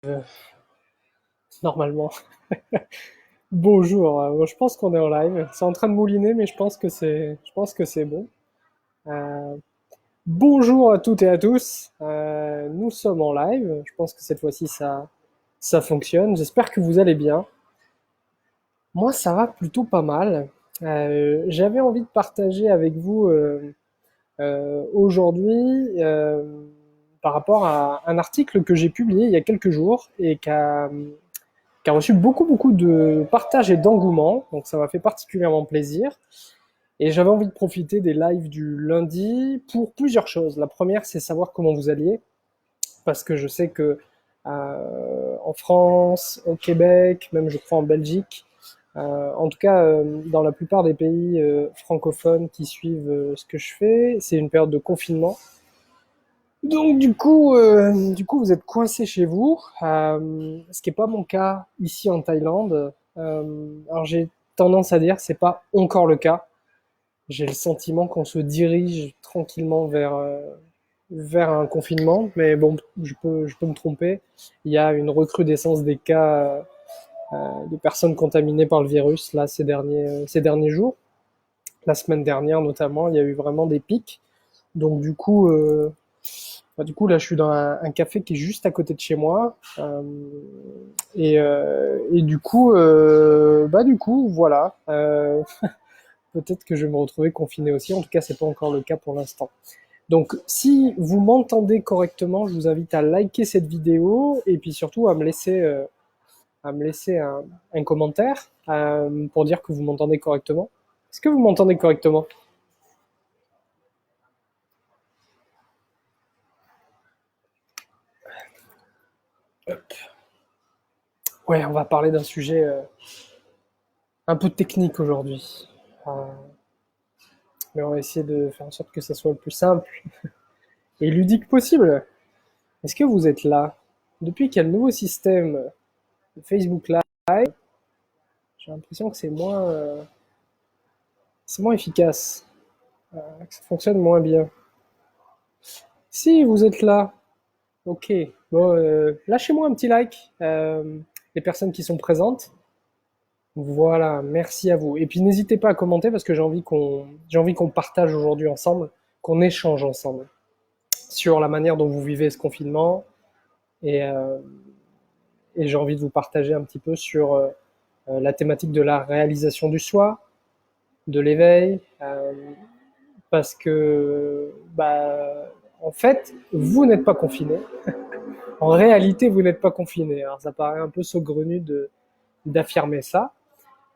Euh, Normalement. Bonjour, je pense qu'on est en live. C'est en train de mouliner, mais je pense que c'est bon. Euh, Bonjour à toutes et à tous. Nous sommes en live. Je pense que cette fois-ci ça fonctionne. J'espère que vous allez bien. Moi, ça va plutôt pas mal. J'avais envie de partager avec vous aujourd'hui par rapport à un article que j'ai publié il y a quelques jours et qui a reçu beaucoup de partage et d'engouement, donc ça m'a fait particulièrement plaisir. Et j'avais envie de profiter des lives du lundi pour plusieurs choses. La première, c'est savoir comment vous alliez, parce que je sais que en France, au Québec, même je crois en Belgique, en tout cas dans la plupart des pays francophones qui suivent ce que je fais, c'est une période de confinement. Donc du coup, vous êtes coincé chez vous, ce qui n'est pas mon cas ici en Thaïlande. Alors j'ai tendance à dire que c'est pas encore le cas. J'ai le sentiment qu'on se dirige tranquillement vers un confinement, mais bon, je peux me tromper. Il y a une recrudescence des cas de personnes contaminées par le virus là ces derniers jours. La semaine dernière notamment, il y a eu vraiment des pics. Donc du coup, là, je suis dans un café qui est juste à côté de chez moi. Et du coup, voilà. Peut-être que je vais me retrouver confiné aussi. En tout cas, c'est pas encore le cas pour l'instant. Donc, si vous m'entendez correctement, je vous invite à liker cette vidéo et puis surtout à me laisser un commentaire pour dire que vous m'entendez correctement. Est-ce que vous m'entendez correctement? Ouais, on va parler d'un sujet un peu technique aujourd'hui. Euh, mais on va essayer de faire en sorte que ça soit le plus simple et ludique possible. Est-ce que vous êtes là? Depuis qu'il y a le nouveau système de Facebook Live, j'ai l'impression que c'est moins efficace, que ça fonctionne moins bien. Si vous êtes là, ok. Bon, lâchez-moi un petit like, les personnes qui sont présentes. Voilà, merci à vous. Et puis n'hésitez pas à commenter parce que j'ai envie qu'on partage aujourd'hui ensemble, qu'on échange ensemble sur la manière dont vous vivez ce confinement et, euh, et j'ai envie de vous partager un petit peu sur la thématique de la réalisation du soi, de l'éveil, parce que, bah, en fait, vous n'êtes pas confiné. En réalité, vous n'êtes pas confiné. Alors, ça paraît un peu saugrenu d'affirmer ça.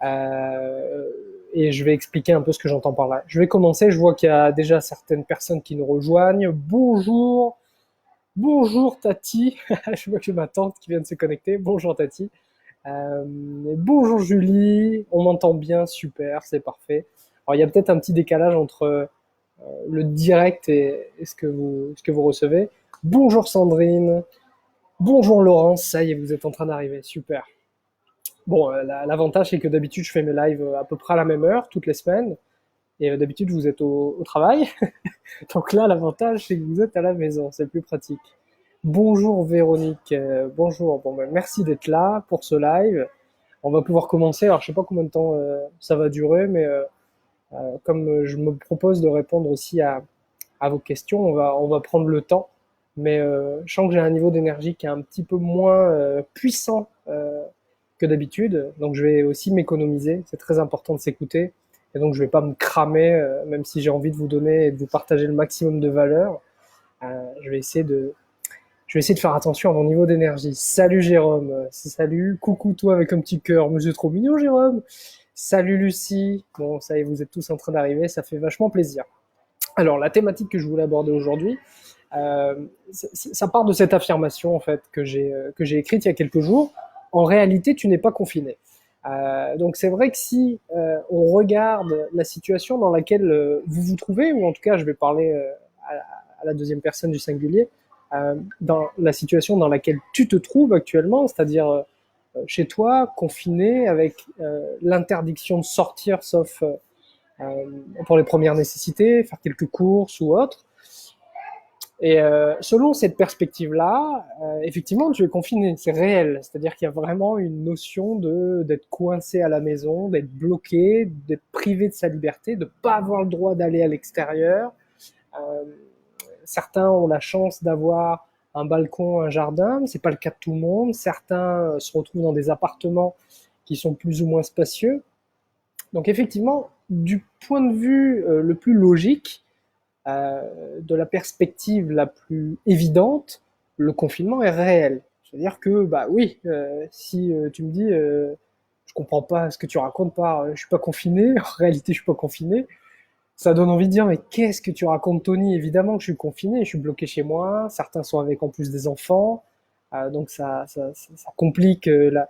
Euh, et je vais expliquer un peu ce que j'entends par là. Je vais commencer. Je vois qu'il y a déjà certaines personnes qui nous rejoignent. Bonjour, bonjour Tati. Je vois que j'ai ma tante qui vient de se connecter. Bonjour Tati. Euh, Bonjour Julie, on m'entend bien, super, c'est parfait. Alors il y a peut-être un petit décalage entre le direct et ce que vous recevez. Bonjour Sandrine, bonjour Laurence, ça y est, vous êtes en train d'arriver, super. Bon, l'avantage c'est que d'habitude je fais mes lives à peu près à la même heure, toutes les semaines, et d'habitude vous êtes au travail. Donc là l'avantage c'est que vous êtes à la maison, c'est plus pratique. Bonjour Véronique, bonjour, bon, ben, merci d'être là pour ce live. On va pouvoir commencer. Alors, je sais pas combien de temps ça va durer, mais comme je me propose de répondre aussi à vos questions, on va prendre le temps. Mais je sens que j'ai un niveau d'énergie qui est un petit peu moins puissant que d'habitude. Donc, je vais aussi m'économiser. C'est très important de s'écouter. Et donc, je vais pas me cramer, même si j'ai envie de vous donner et de vous partager le maximum de valeur. Je vais essayer de faire attention à mon niveau d'énergie. Salut Jérôme, salut, coucou toi avec un petit cœur, mais c'est trop mignon Jérôme. Salut Lucie, bon ça y est, vous êtes tous en train d'arriver, ça fait vachement plaisir. Alors la thématique que je voulais aborder aujourd'hui, euh, ça part de cette affirmation en fait que j'ai écrite il y a quelques jours. En réalité, tu n'es pas confiné. Donc c'est vrai que si on regarde la situation dans laquelle vous vous trouvez, ou en tout cas je vais parler à la deuxième personne du singulier, dans la situation dans laquelle tu te trouves actuellement, c'est-à-dire chez toi, confiné, avec l'interdiction de sortir sauf pour les premières nécessités, faire quelques courses ou autres, Et selon cette perspective-là, effectivement, tu es confiné, c'est réel. C'est-à-dire qu'il y a vraiment une notion de d'être coincé à la maison, d'être bloqué, d'être privé de sa liberté, de pas avoir le droit d'aller à l'extérieur. Euh, Certains ont la chance d'avoir un balcon, un jardin, mais c'est pas le cas de tout le monde. Certains se retrouvent dans des appartements qui sont plus ou moins spacieux. Donc effectivement, du point de vue le plus logique, de la perspective la plus évidente, le confinement est réel. C'est-à-dire que, bah oui, si tu me dis, je comprends pas ce que tu racontes par, je suis pas confiné, en réalité je suis pas confiné, ça donne envie de dire, mais qu'est-ce que tu racontes, Tony? Évidemment que je suis confiné, je suis bloqué chez moi. Certains sont avec en plus des enfants, donc ça complique euh,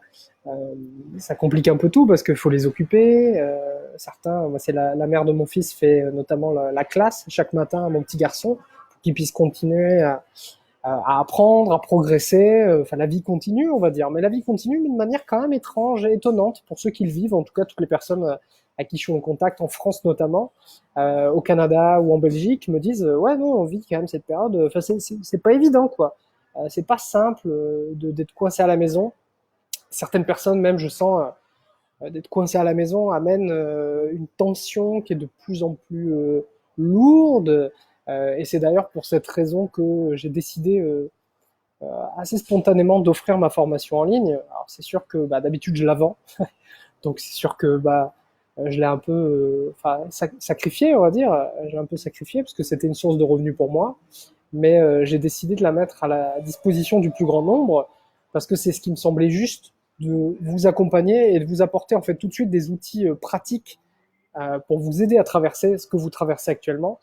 ça complique un peu tout parce qu'il faut les occuper. Certains, moi, c'est la mère de mon fils fait notamment la classe chaque matin à mon petit garçon pour qu'il puisse continuer à apprendre, à progresser. Enfin, la vie continue, on va dire, mais la vie continue, mais de manière quand même étrange et étonnante pour ceux qui le vivent. En tout cas, toutes les personnes à qui je suis en contact, en France notamment, au Canada ou en Belgique, me disent ouais non, on vit quand même cette période. Enfin, c'est pas évident quoi. C'est pas simple d'être coincé à la maison. Certaines personnes, même, je sens d'être coincé à la maison amène une tension qui est de plus en plus lourde. Et c'est d'ailleurs pour cette raison que j'ai décidé assez spontanément d'offrir ma formation en ligne. Alors c'est sûr que bah, d'habitude je la vends, donc c'est sûr que bah, je l'ai un peu sacrifié, on va dire. J'ai un peu sacrifié parce que c'était une source de revenus pour moi. Mais j'ai décidé de la mettre à la disposition du plus grand nombre parce que c'est ce qui me semblait juste de vous accompagner et de vous apporter en fait tout de suite des outils pratiques pour vous aider à traverser ce que vous traversez actuellement,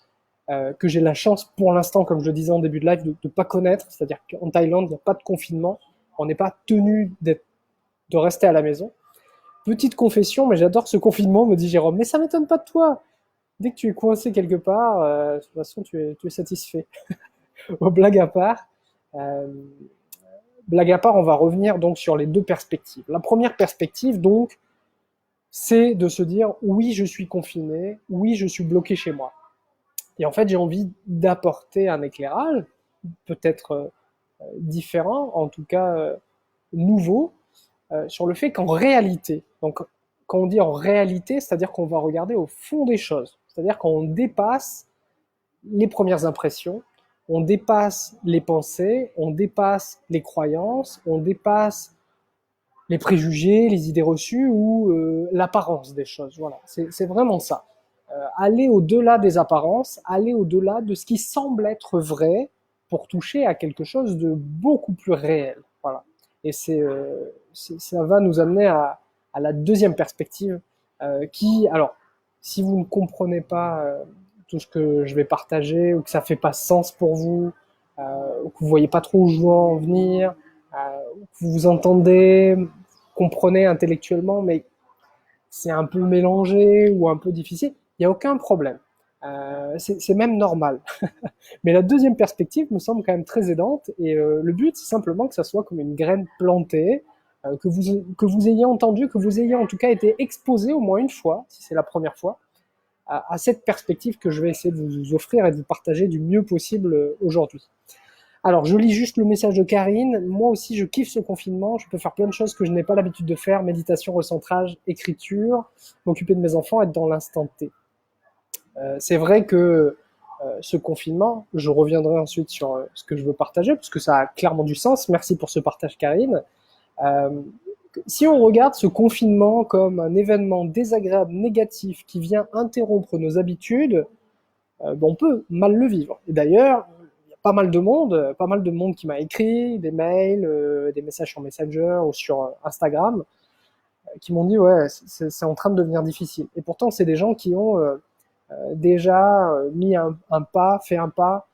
que j'ai la chance pour l'instant, comme je le disais en début de live, de ne pas connaître. C'est-à-dire qu'en Thaïlande, il n'y a pas de confinement, on n'est pas tenu de rester à la maison. Petite confession, mais j'adore ce confinement, me dit Jérôme. Mais ça m'étonne pas de toi. Dès que tu es coincé quelque part, de toute façon, tu es satisfait. Blague à part, euh, blague à part, on va revenir donc sur les deux perspectives. La première perspective, donc, c'est de se dire oui, je suis confiné, oui, je suis bloqué chez moi. Et en fait, j'ai envie d'apporter un éclairage, peut-être différent, en tout cas nouveau, sur le fait qu'en réalité, donc quand on dit en réalité, c'est-à-dire qu'on va regarder au fond des choses, c'est-à-dire qu'on dépasse les premières impressions, on dépasse les pensées, on dépasse les croyances, on dépasse les préjugés, les idées reçues ou l'apparence des choses. Voilà, c'est vraiment ça. Aller au-delà des apparences, aller au-delà de ce qui semble être vrai pour toucher à quelque chose de beaucoup plus réel. Voilà. Et ça va nous amener à la deuxième perspective qui, alors, si vous ne comprenez pas tout ce que je vais partager ou que ça fait pas sens pour vous, ou que vous voyez pas trop où je veux en venir, ou que vous vous entendez, comprenez intellectuellement, mais c'est un peu mélangé ou un peu difficile, il n'y a aucun problème. C'est même normal. Mais la deuxième perspective me semble quand même très aidante et le but c'est simplement que ça soit comme une graine plantée, que vous ayez entendu, que vous ayez en tout cas été exposé au moins une fois, si c'est la première fois, à cette perspective que je vais essayer de vous offrir et de vous partager du mieux possible aujourd'hui. Alors, je lis juste le message de Karine. Moi aussi, je kiffe ce confinement. Je peux faire plein de choses que je n'ai pas l'habitude de faire. Méditation, recentrage, écriture, m'occuper de mes enfants, être dans l'instant T. C'est vrai que ce confinement, je reviendrai ensuite sur ce que je veux partager, parce que ça a clairement du sens. Merci pour ce partage, Karine. Euh, Si on regarde ce confinement comme un événement désagréable, négatif, qui vient interrompre nos habitudes, on peut mal le vivre. Et d'ailleurs, il y a pas mal de monde qui m'a écrit des mails, des messages sur Messenger ou sur Instagram, qui m'ont dit ouais, c'est en train de devenir difficile. Et pourtant, c'est des gens qui ont déjà mis un pas, fait un pas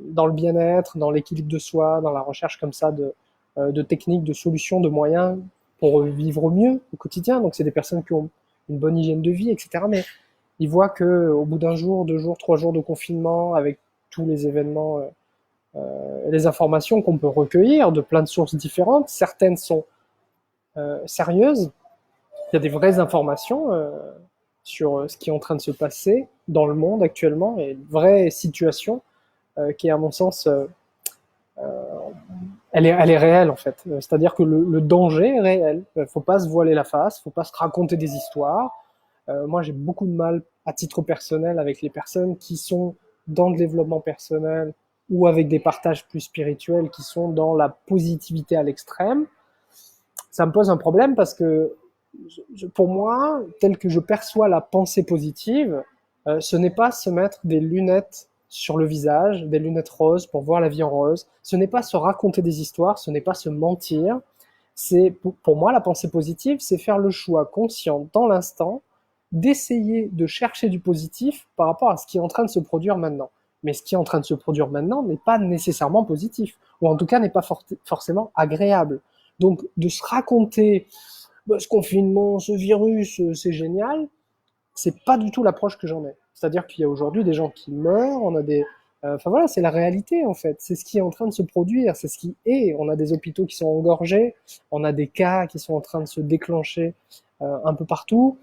dans le bien-être, dans l'équilibre de soi, dans la recherche comme ça de techniques, de solutions, de moyens pour vivre mieux au quotidien. Donc c'est des personnes qui ont une bonne hygiène de vie, etc. Mais ils voient que au bout d'un jour, 2 jours, 3 jours de confinement, avec tous les événements, les informations qu'on peut recueillir de plein de sources différentes, certaines sont sérieuses. Il y a des vraies informations sur ce qui est en train de se passer dans le monde actuellement et une vraie situation. qui est à mon sens, elle est réelle en fait. C'est-à-dire que le danger est réel. Faut pas se voiler la face, faut pas se raconter des histoires. Moi, j'ai beaucoup de mal, à titre personnel, avec les personnes qui sont dans le développement personnel ou avec des partages plus spirituels qui sont dans la positivité à l'extrême. Ça me pose un problème parce que, pour moi, tel que je perçois la pensée positive, ce n'est pas se mettre des lunettes sur le visage, des lunettes roses pour voir la vie en rose. Ce n'est pas se raconter des histoires, ce n'est pas se mentir. C'est, pour moi, la pensée positive, c'est faire le choix conscient dans l'instant d'essayer de chercher du positif par rapport à ce qui est en train de se produire maintenant. Mais ce qui est en train de se produire maintenant n'est pas nécessairement positif, ou en tout cas n'est pas forcément agréable. Donc de se raconter bah, ce confinement, ce virus, c'est génial, c'est pas du tout l'approche que j'en ai. C'est-à-dire qu'il y a aujourd'hui des gens qui meurent, on a des, enfin voilà, c'est la réalité en fait. C'est ce qui est en train de se produire, c'est ce qui est. On a des hôpitaux qui sont engorgés, on a des cas qui sont en train de se déclencher un peu partout.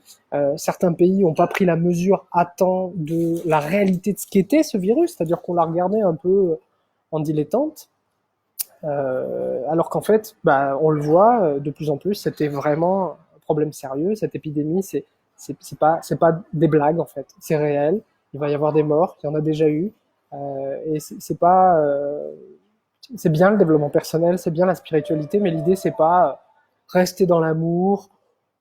Certains pays n'ont pas pris la mesure à temps de la réalité de ce qu'était ce virus, c'est-à-dire qu'on l'a regardé un peu en dilettante. Alors qu'en fait, bah, on le voit de plus en plus, c'était vraiment un problème sérieux. Cette épidémie, c'est pas des blagues en fait, c'est réel. Il va y avoir des morts, il y en a déjà eu, et c'est pas, c'est bien le développement personnel, c'est bien la spiritualité, mais l'idée c'est pas rester dans l'amour,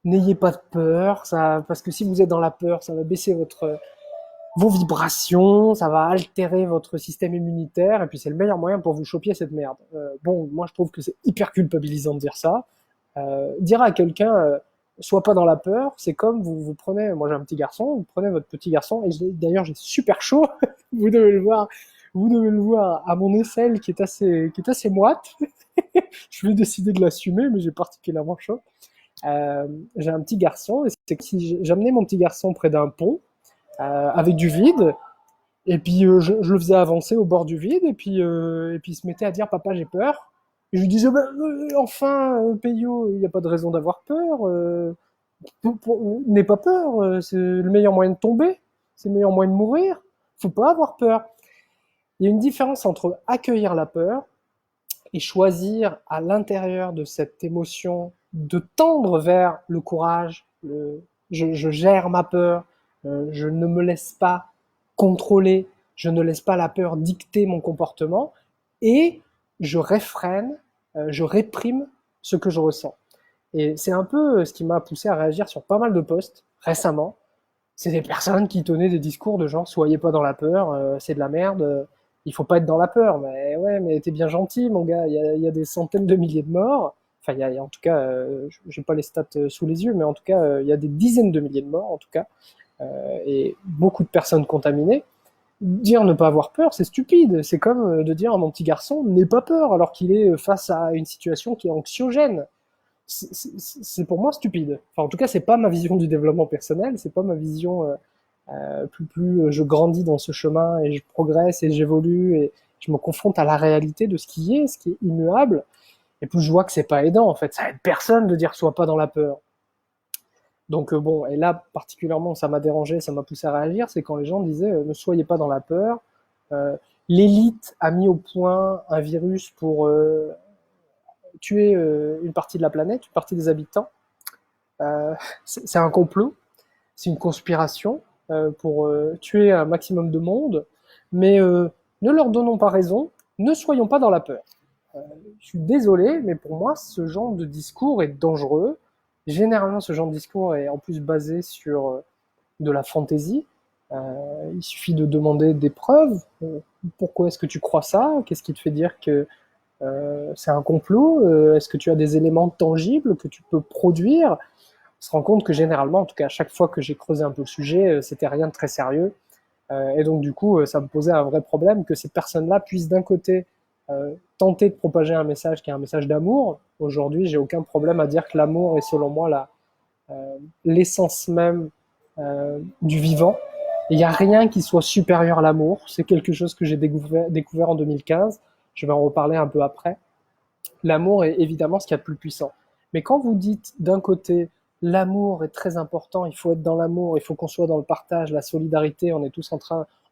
n'ayez pas de peur, ça, parce que si vous êtes dans la peur, ça va baisser vos vibrations, ça va altérer votre système immunitaire, et puis c'est le meilleur moyen pour vous choper cette merde. Bon, moi je trouve que c'est hyper culpabilisant de dire ça. Dire à quelqu'un, sois pas dans la peur, c'est comme vous prenez, moi j'ai un petit garçon, vous prenez votre petit garçon, et d'ailleurs j'ai super chaud, vous devez le voir, vous devez le voir à mon aisselle qui est assez moite. Je vais décider de l'assumer, mais j'ai particulièrement chaud. J'ai un petit garçon, et c'est que si j'amenais mon petit garçon près d'un pont, avec du vide, et puis je le faisais avancer au bord du vide, et puis il se mettait à dire papa j'ai peur. Et je lui disais bah, enfin Peyo, il n'y a pas de raison d'avoir peur. N'aie pas peur, c'est le meilleur moyen de tomber, c'est le meilleur moyen de mourir. Faut pas avoir peur. Il y a une différence entre accueillir la peur et choisir à l'intérieur de cette émotion de tendre vers le courage, je gère ma peur, je ne me laisse pas contrôler, je ne laisse pas la peur dicter mon comportement et je réfrène, je réprime ce que je ressens. Et c'est un peu ce qui m'a poussé à réagir sur pas mal de posts récemment. C'est des personnes qui tenaient des discours de genre soyez pas dans la peur, c'est de la merde, il faut pas être dans la peur. Mais ouais, mais t'es bien gentil, mon gars. Il y a des centaines de milliers de morts. Enfin, en tout cas, j'ai pas les stats sous les yeux, mais en tout cas, il y a des dizaines de milliers de morts, en tout cas, et beaucoup de personnes contaminées. Dire ne pas avoir peur, c'est stupide. C'est comme de dire à mon petit garçon n'aie pas peur, alors qu'il est face à une situation qui est anxiogène. C'est pour moi stupide. Enfin, en tout cas, c'est pas ma vision du développement personnel, c'est pas ma vision. Plus je grandis dans ce chemin et je progresse et j'évolue et je me confronte à la réalité de ce qui est immuable, et plus je vois que c'est pas aidant en fait. Ça aide personne de dire sois pas dans la peur. Donc bon, et là particulièrement ça m'a dérangé, ça m'a poussé à réagir, c'est quand les gens disaient ne soyez pas dans la peur. L'élite a mis au point un virus pour tuer une partie de la planète, une partie des habitants. C'est un complot, c'est une conspiration pour tuer un maximum de monde, mais ne leur donnons pas raison, ne soyons pas dans la peur. Je suis désolé, mais pour moi, ce genre de discours est dangereux. Généralement, ce genre de discours est en plus basé sur de la fantaisie. Il suffit de demander des preuves. Pourquoi est-ce que tu crois ça? Qu'est-ce qui te fait dire que c'est un complot? Est-ce que tu as des éléments tangibles que tu peux produire? On se rend compte que généralement, en tout cas à chaque fois que j'ai creusé un peu le sujet, c'était rien de très sérieux. Et donc du coup, ça me posait un vrai problème que ces personnes-là puissent d'un côté tenter de propager un message qui est un message d'amour. Aujourd'hui, j'ai aucun problème à dire que l'amour est selon moi l'essence même du vivant. Il n'y a rien qui soit supérieur à l'amour. C'est quelque chose que j'ai découvert en 2015. Je vais en reparler un peu après. L'amour est évidemment ce qu'il y a de plus puissant. Mais quand vous dites d'un côté, l'amour est très important, il faut être dans l'amour, il faut qu'on soit dans le partage, la solidarité, on est tous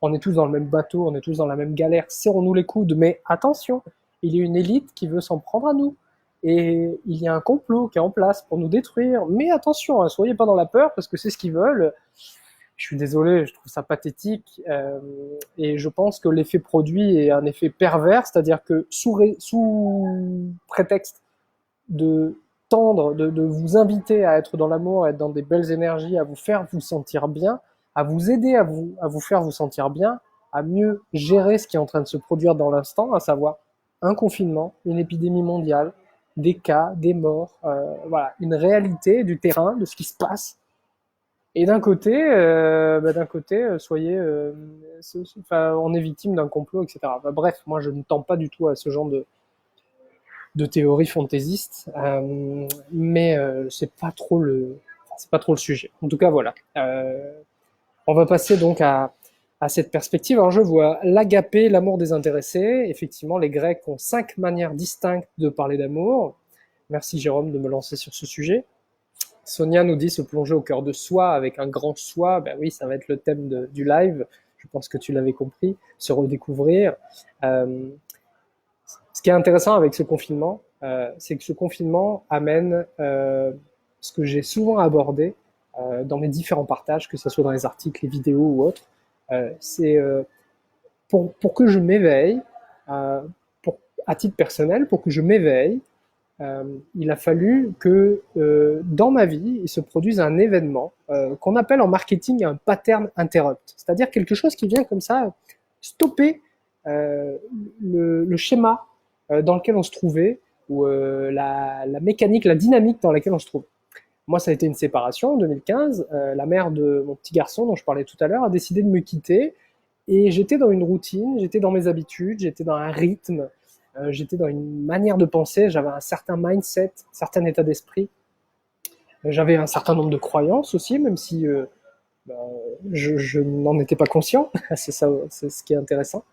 on est tous dans le même bateau, on est tous dans la même galère, serrons-nous les coudes, mais attention, il y a une élite qui veut s'en prendre à nous. Et il y a un complot qui est en place pour nous détruire. Mais attention, hein, soyez pas dans la peur, parce que c'est ce qu'ils veulent. Je suis désolé, je trouve ça pathétique. Et je pense que l'effet produit est un effet pervers, c'est-à-dire que sous prétexte de tendre, de vous inviter à être dans l'amour, à être dans des belles énergies, à vous faire vous sentir bien, à vous aider à vous faire vous sentir bien, à mieux gérer ce qui est en train de se produire dans l'instant, à savoir un confinement, une épidémie mondiale, des cas, des morts, voilà, une réalité du terrain, de ce qui se passe. Et d'un côté, soyez, enfin, on est victime d'un complot, etc. Bah, bref, moi je ne tends pas du tout à ce genre de théorie fantaisiste, mais c'est pas trop le sujet. En tout cas, voilà. On va passer donc à cette perspective. Alors je vois l'agapé, l'amour désintéressé. Effectivement, les Grecs ont 5 manières distinctes de parler d'amour. Merci Jérôme de me lancer sur ce sujet. Sonia nous dit se plonger au cœur de soi avec un grand soi. Ben oui, ça va être le thème du live. Je pense que tu l'avais compris. Se redécouvrir. Ce qui est intéressant avec ce confinement, c'est que ce confinement amène ce que j'ai souvent abordé dans mes différents partages, que ce soit dans les articles, les vidéos ou autres. C'est pour que je m'éveille, à titre personnel, pour que je m'éveille, il a fallu que dans ma vie, il se produise un événement qu'on appelle en marketing un pattern interrupt, c'est-à-dire quelque chose qui vient comme ça stopper le schéma dans lequel on se trouvait, ou la mécanique, la dynamique dans laquelle on se trouve. Moi, ça a été une séparation en 2015. La mère de mon petit garçon, dont je parlais tout à l'heure, a décidé de me quitter. Et j'étais dans une routine, j'étais dans mes habitudes, j'étais dans un rythme, j'étais dans une manière de penser, j'avais un certain mindset, un certain état d'esprit. J'avais un certain nombre de croyances aussi, même si je n'en étais pas conscient. C'est ça, c'est ce qui est intéressant.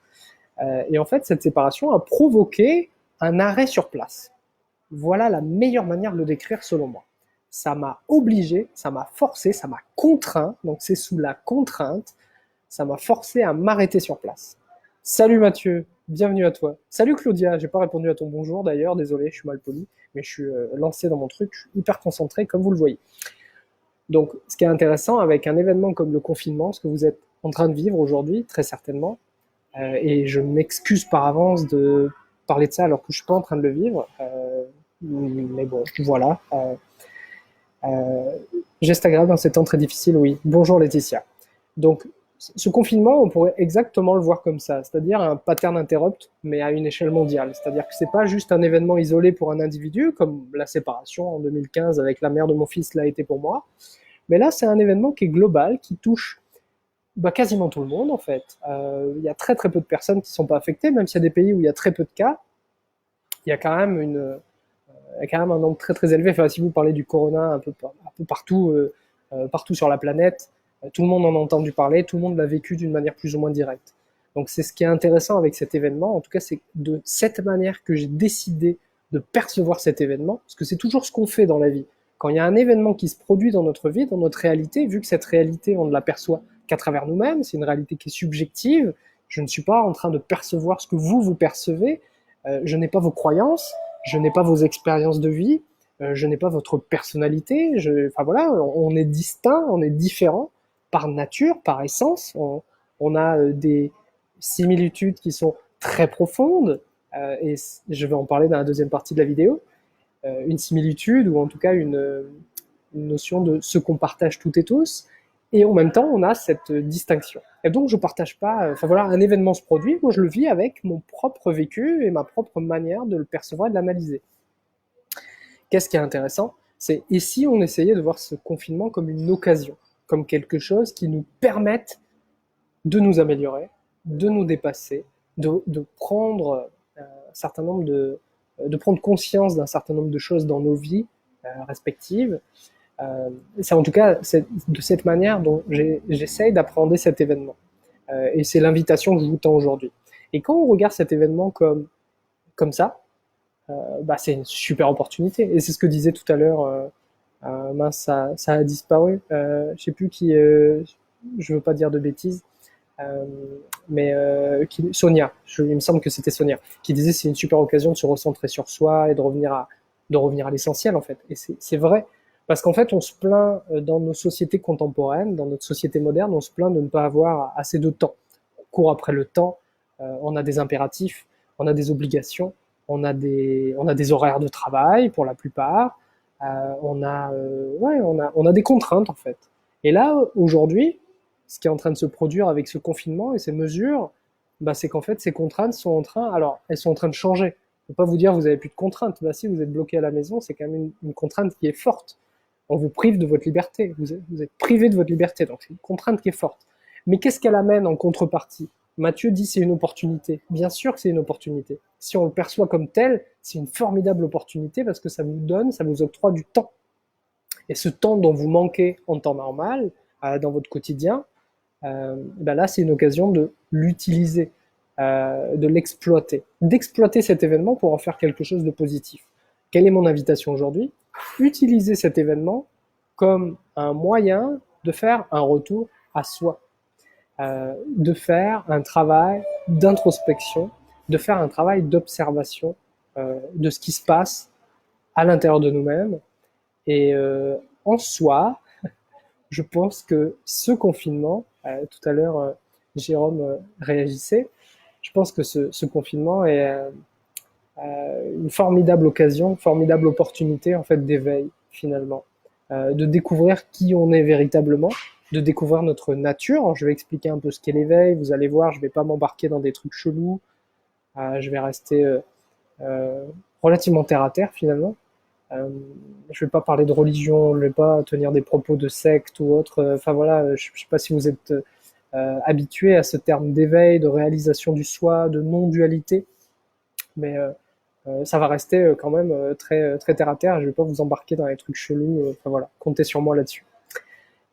Et en fait, cette séparation a provoqué un arrêt sur place. Voilà la meilleure manière de le décrire selon moi. Ça m'a obligé, ça m'a forcé, ça m'a contraint, donc c'est sous la contrainte, ça m'a forcé à m'arrêter sur place. Salut Mathieu, bienvenue à toi. Salut Claudia, j'ai pas répondu à ton bonjour d'ailleurs, désolé, je suis mal poli, mais je suis lancé dans mon truc, je suis hyper concentré comme vous le voyez. Donc ce qui est intéressant avec un événement comme le confinement, ce que vous êtes en train de vivre aujourd'hui, très certainement, et je m'excuse par avance de parler de ça alors que je suis pas en train de le vivre, mais bon, voilà. Geste agréable dans ces temps très difficiles, oui. Bonjour Laetitia. Donc, ce confinement, on pourrait exactement le voir comme ça, c'est-à-dire un pattern interrupt, mais à une échelle mondiale. C'est-à-dire que c'est pas juste un événement isolé pour un individu, comme la séparation en 2015 avec la mère de mon fils l'a été pour moi, mais là, c'est un événement qui est global, qui touche quasiment tout le monde, en fait. Il y a très très peu de personnes qui ne sont pas affectées, même s'il y a des pays où il y a très peu de cas, il y a quand même un nombre très très élevé. Enfin, si vous parlez du corona un peu partout, partout sur la planète, tout le monde en a entendu parler, tout le monde l'a vécu d'une manière plus ou moins directe. Donc c'est ce qui est intéressant avec cet événement, en tout cas c'est de cette manière que j'ai décidé de percevoir cet événement, parce que c'est toujours ce qu'on fait dans la vie. Quand il y a un événement qui se produit dans notre vie, dans notre réalité, vu que cette réalité on ne la perçoit qu'à travers nous-mêmes, c'est une réalité qui est subjective, je ne suis pas en train de percevoir ce que vous percevez, je n'ai pas vos croyances, je n'ai pas vos expériences de vie, je n'ai pas votre personnalité, enfin voilà, on est distinct, on est différent par nature, par essence, on a des similitudes qui sont très profondes, et je vais en parler dans la deuxième partie de la vidéo, une similitude ou en tout cas une notion de ce qu'on partage toutes et tous, et en même temps on a cette distinction. Et donc je partage pas, enfin voilà, un événement se produit, moi je le vis avec mon propre vécu et ma propre manière de le percevoir et de l'analyser. Qu'est-ce qui est intéressant? C'est et si on essayait de voir ce confinement comme une occasion, comme quelque chose qui nous permette de nous améliorer, de nous dépasser, de prendre un certain nombre de prendre conscience d'un certain nombre de choses dans nos vies respectives. C'est en tout cas de cette manière dont j'essaye d'appréhender cet événement. Et c'est l'invitation que je vous tends aujourd'hui. Et quand on regarde cet événement comme ça, c'est une super opportunité. Et c'est ce que disait tout à l'heure, mince, ça a disparu. Je sais plus qui, je veux pas dire de bêtises. euh, Sonia, il me semble que c'était Sonia, qui disait c'est une super occasion de se recentrer sur soi et de revenir à l'essentiel en fait. Et c'est vrai, parce qu'en fait on se plaint dans nos sociétés contemporaines, dans notre société moderne, on se plaint de ne pas avoir assez de temps. On court après le temps, on a des impératifs, on a des obligations, on a des horaires de travail pour la plupart, on a des contraintes en fait. Et là aujourd'hui, ce qui est en train de se produire avec ce confinement et ces mesures, bah, c'est qu'en fait, ces contraintes sont en train, alors, elles sont en train de changer. Je ne peux pas vous dire vous avez plus de contraintes. Bah, si vous êtes bloqué à la maison, c'est quand même une contrainte qui est forte. On vous prive de votre liberté. Vous êtes privé de votre liberté. Donc, c'est une contrainte qui est forte. Mais qu'est-ce qu'elle amène en contrepartie? Mathieu dit c'est une opportunité. Bien sûr que c'est une opportunité. Si on le perçoit comme tel, c'est une formidable opportunité parce que ça vous donne, ça vous octroie du temps. Et ce temps dont vous manquez en temps normal, dans votre quotidien, ben là, c'est une occasion de l'utiliser, de l'exploiter, d'exploiter cet événement pour en faire quelque chose de positif. Quelle est mon invitation aujourd'hui? Utiliser cet événement comme un moyen de faire un retour à soi, de faire un travail d'introspection, de faire un travail d'observation de ce qui se passe à l'intérieur de nous-mêmes. Et en soi, je pense que ce confinement, tout à l'heure, Jérôme réagissait, je pense que ce confinement est une formidable occasion, une formidable opportunité en fait d'éveil finalement, de découvrir qui on est véritablement, de découvrir notre nature. Alors, je vais expliquer un peu ce qu'est l'éveil. Vous allez voir, je vais pas m'embarquer dans des trucs chelous. Je vais rester euh, relativement terre à terre finalement. Euh, je vais pas parler de religion, je vais pas tenir des propos de secte ou autre. Enfin voilà, je sais pas si vous êtes habitué à ce terme d'éveil, de réalisation du soi, de non-dualité, mais ça va rester quand même très terre à terre. Je vais pas vous embarquer dans les trucs chelous. Enfin voilà, comptez sur moi là-dessus.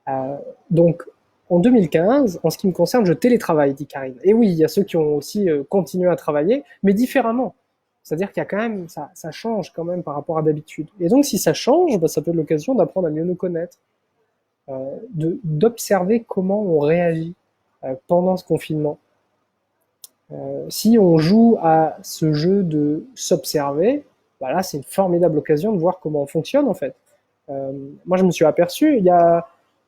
Euh, donc en 2015, en ce qui me concerne, je télétravaille, dit Karine. Et oui, il y a ceux qui ont aussi continué à travailler, mais différemment. C'est-à-dire qu'il y a quand même, ça change quand même par rapport à d'habitude. Et donc, si ça change, bah, ça peut être l'occasion d'apprendre à mieux nous connaître, d'observer comment on réagit pendant ce confinement. Si on joue à ce jeu de s'observer, bah là, c'est une formidable occasion de voir comment on fonctionne en fait. Moi, je me suis aperçu,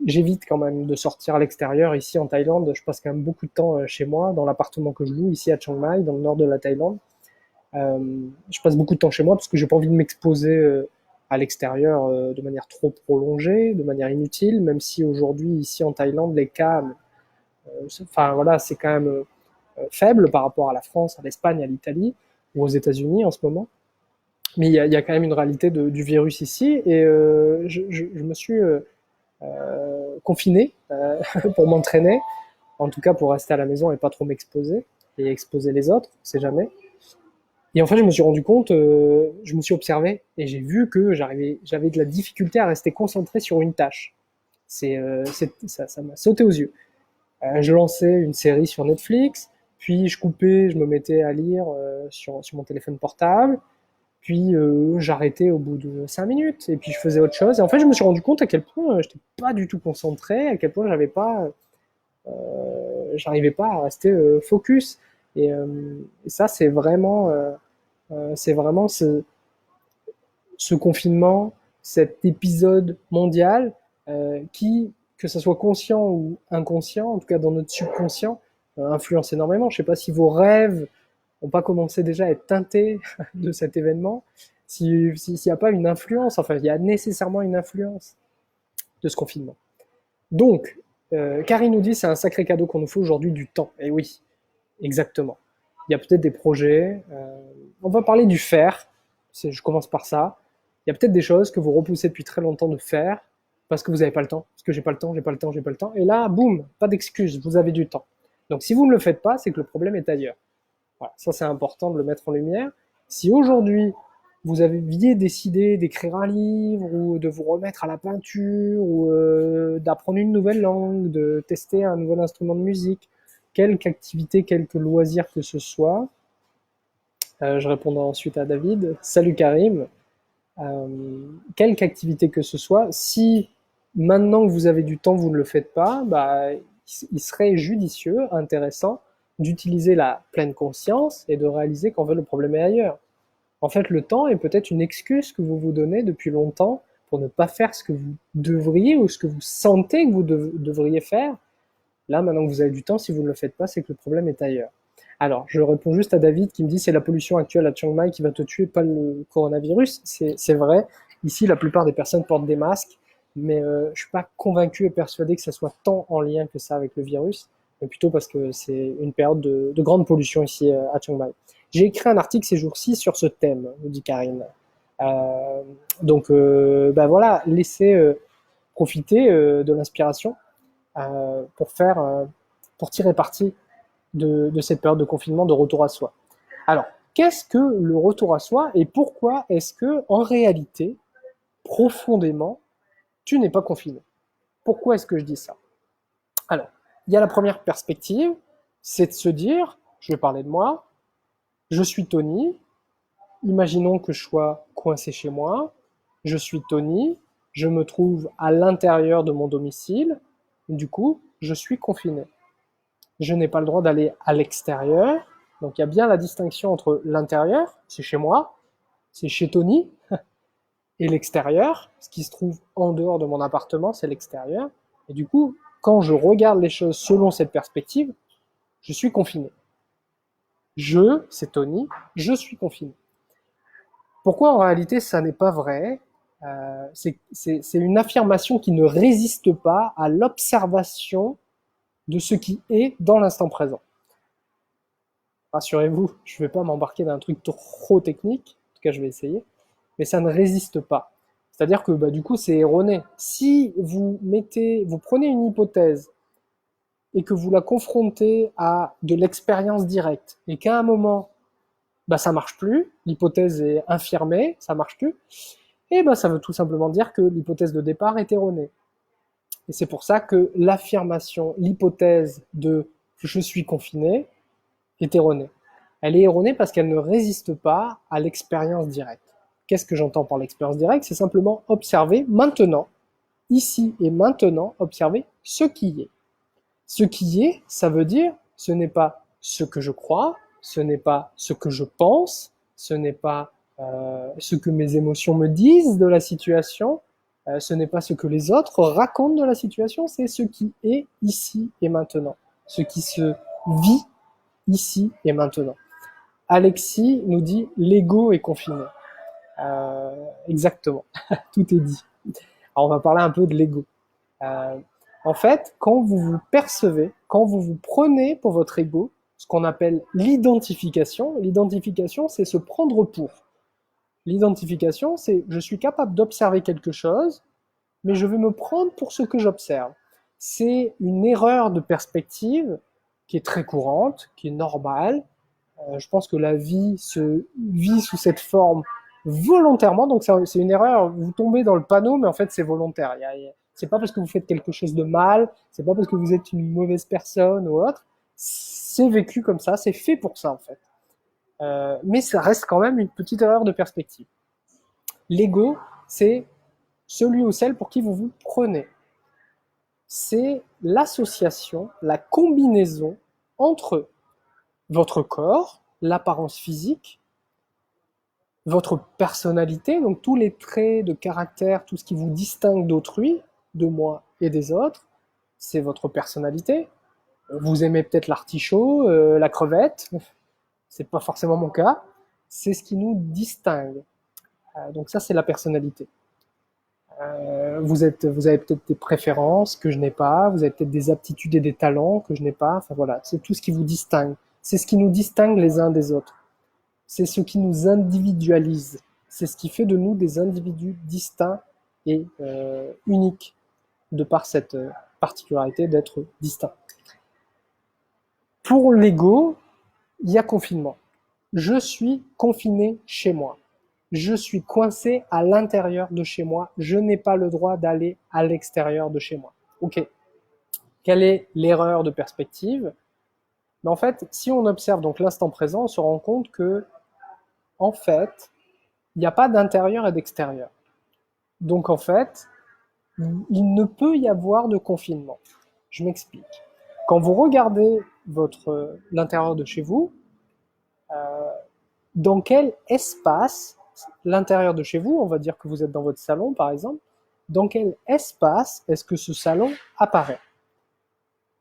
j'évite quand même de sortir à l'extérieur. Ici en Thaïlande, je passe quand même beaucoup de temps chez moi, dans l'appartement que je loue ici à Chiang Mai, dans le nord de la Thaïlande. Je passe beaucoup de temps chez moi parce que j'ai pas envie de m'exposer à l'extérieur de manière trop prolongée, de manière inutile, même si aujourd'hui ici en Thaïlande les cas, enfin voilà, c'est quand même faible par rapport à la France, à l'Espagne, à l'Italie ou aux États-Unis en ce moment. Mais il y a quand même une réalité du virus ici et je me suis confiné pour m'entraîner, en tout cas pour rester à la maison et pas trop m'exposer et exposer les autres, on sait jamais. Et en fait, je me suis rendu compte, je me suis observé et j'ai vu que j'avais de la difficulté à rester concentré sur une tâche. Ça m'a sauté aux yeux. Je lançais une série sur Netflix, puis je coupais, je me mettais à lire sur mon téléphone portable, puis j'arrêtais au bout de 5 minutes, et puis je faisais autre chose. Et en fait, je me suis rendu compte à quel point je n'étais pas du tout concentré, à quel point j'arrivais pas à rester focus. Et ça, c'est vraiment ce confinement, cet épisode mondial qui, que ce soit conscient ou inconscient, en tout cas dans notre subconscient, influence énormément. Je ne sais pas si vos rêves n'ont pas commencé déjà à être teintés de cet événement, s'il n'y a pas une influence, enfin il y a nécessairement une influence de ce confinement. Donc, Karine nous dit c'est un sacré cadeau qu'on nous fait aujourd'hui, du temps. Et oui, exactement. Il y a peut-être des projets. On va parler du faire. Je commence par ça. Il y a peut-être des choses que vous repoussez depuis très longtemps de faire parce que vous n'avez pas le temps, parce que j'ai pas le temps, j'ai pas le temps, j'ai pas le temps. Et là, boum, pas d'excuse, vous avez du temps. Donc si vous ne le faites pas, c'est que le problème est ailleurs. Voilà, ça c'est important de le mettre en lumière. Si aujourd'hui vous aviez décidé d'écrire un livre ou de vous remettre à la peinture ou d'apprendre une nouvelle langue, de tester un nouvel instrument de musique, quelque activité, quelque loisir que ce soit, je répondrai ensuite à David. Salut Karim. Euh, quelque activité que ce soit, si maintenant que vous avez du temps, vous ne le faites pas, bah, il serait judicieux, intéressant, d'utiliser la pleine conscience et de réaliser qu'en fait le problème est ailleurs. En fait, le temps est peut-être une excuse que vous vous donnez depuis longtemps pour ne pas faire ce que vous devriez ou ce que vous sentez que vous devriez faire. Là, maintenant que vous avez du temps, si vous ne le faites pas, c'est que le problème est ailleurs. Alors, je réponds juste à David qui me dit c'est la pollution actuelle à Chiang Mai qui va te tuer, pas le coronavirus. C'est vrai. Ici, la plupart des personnes portent des masques, mais je suis pas convaincu et persuadé que ça soit tant en lien que ça avec le virus, mais plutôt parce que c'est une période de grande pollution ici à Chiang Mai. J'ai écrit un article ces jours-ci sur ce thème, nous dit Karine. Donc, ben voilà, laissez profiter de l'inspiration pour tirer parti de cette période de confinement, de retour à soi. Alors, qu'est-ce que le retour à soi et pourquoi est-ce que, en réalité, profondément, tu n'es pas confiné? Pourquoi est-ce que je dis ça? Alors, il y a la première perspective, c'est de se dire, je vais parler de moi, je suis Tony, imaginons que je sois coincé chez moi, je suis Tony, je me trouve à l'intérieur de mon domicile, du coup, je suis confiné. Je n'ai pas le droit d'aller à l'extérieur, donc il y a bien la distinction entre l'intérieur, c'est chez moi, c'est chez Tony, et l'extérieur, ce qui se trouve en dehors de mon appartement, c'est l'extérieur. Et du coup, quand je regarde les choses selon cette perspective, je suis confiné. Je, c'est Tony, je suis confiné. Pourquoi en réalité ça n'est pas vrai? C'est une affirmation qui ne résiste pas à l'observation de ce qui est dans l'instant présent. Rassurez-vous, je ne vais pas m'embarquer dans un truc trop technique, en tout cas je vais essayer, mais ça ne résiste pas. C'est-à-dire que du coup c'est erroné. Si vous prenez une hypothèse et que vous la confrontez à de l'expérience directe et qu'à un moment ça marche plus, l'hypothèse est infirmée, ça marche plus, et ça veut tout simplement dire que l'hypothèse de départ est erronée. Et c'est pour ça que l'affirmation, l'hypothèse de je suis confiné est erronée. Elle est erronée parce qu'elle ne résiste pas à l'expérience directe. Qu'est-ce que j'entends par l'expérience directe? C'est simplement observer maintenant, ici et maintenant, observer ce qui est. Ce qui est, ça veut dire, ce n'est pas ce que je crois, ce n'est pas ce que je pense, ce n'est pas ce que mes émotions me disent de la situation, ce n'est pas ce que les autres racontent de la situation, c'est ce qui est ici et maintenant, ce qui se vit ici et maintenant. Alexis nous dit l'ego est confiné. Exactement, tout est dit. Alors on va parler un peu de l'ego. En fait, quand vous vous percevez, quand vous vous prenez pour votre ego, ce qu'on appelle l'identification c'est se prendre pour. L'identification, c'est je suis capable d'observer quelque chose, mais je vais me prendre pour ce que j'observe. C'est une erreur de perspective qui est très courante, qui est normale. Je pense que la vie se vit sous cette forme volontairement, donc c'est une erreur. Vous tombez dans le panneau, mais en fait c'est volontaire. C'est pas parce que vous faites quelque chose de mal, c'est pas parce que vous êtes une mauvaise personne ou autre. C'est vécu comme ça, c'est fait pour ça en fait. Mais ça reste quand même une petite erreur de perspective. L'ego, c'est celui ou celle pour qui vous vous prenez. C'est l'association, la combinaison entre votre corps, l'apparence physique, votre personnalité, donc tous les traits de caractère, tout ce qui vous distingue d'autrui, de moi et des autres, c'est votre personnalité. Vous aimez peut-être l'artichaut, la crevette, c'est pas forcément mon cas, c'est ce qui nous distingue. Donc ça, c'est la personnalité. Vous avez peut-être des préférences que je n'ai pas, vous avez peut-être des aptitudes et des talents que je n'ai pas, enfin voilà, c'est tout ce qui vous distingue. C'est ce qui nous distingue les uns des autres. C'est ce qui nous individualise. C'est ce qui fait de nous des individus distincts et uniques, de par cette particularité d'être distincts. Pour l'ego, il y a confinement. Je suis confiné chez moi. Je suis coincé à l'intérieur de chez moi. Je n'ai pas le droit d'aller à l'extérieur de chez moi. Ok. Quelle est l'erreur de perspective? Mais en fait, si on observe donc l'instant présent, on se rend compte que, en fait, il n'y a pas d'intérieur et d'extérieur. Donc en fait, il ne peut y avoir de confinement. Je m'explique. Quand vous regardez l'intérieur de chez vous, dans quel espace, l'intérieur de chez vous, on va dire que vous êtes dans votre salon par exemple, dans quel espace est-ce que ce salon apparaît?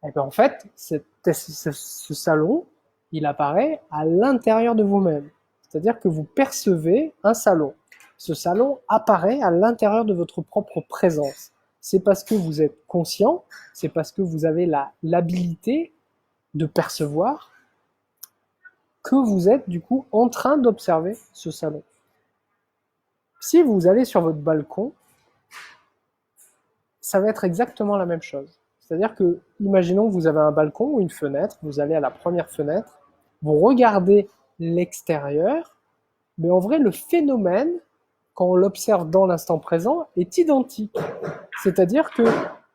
Et bien en fait, ce salon, il apparaît à l'intérieur de vous-même. C'est-à-dire que vous percevez un salon. Ce salon apparaît à l'intérieur de votre propre présence. C'est parce que vous êtes conscient, c'est parce que vous avez l'habilité de percevoir que vous êtes du coup en train d'observer ce salon. Si vous allez sur votre balcon, ça va être exactement la même chose. C'est-à-dire que, imaginons que vous avez un balcon ou une fenêtre, vous allez à la première fenêtre, vous regardez l'extérieur, mais en vrai, le phénomène, quand on l'observe dans l'instant présent, est identique. C'est-à-dire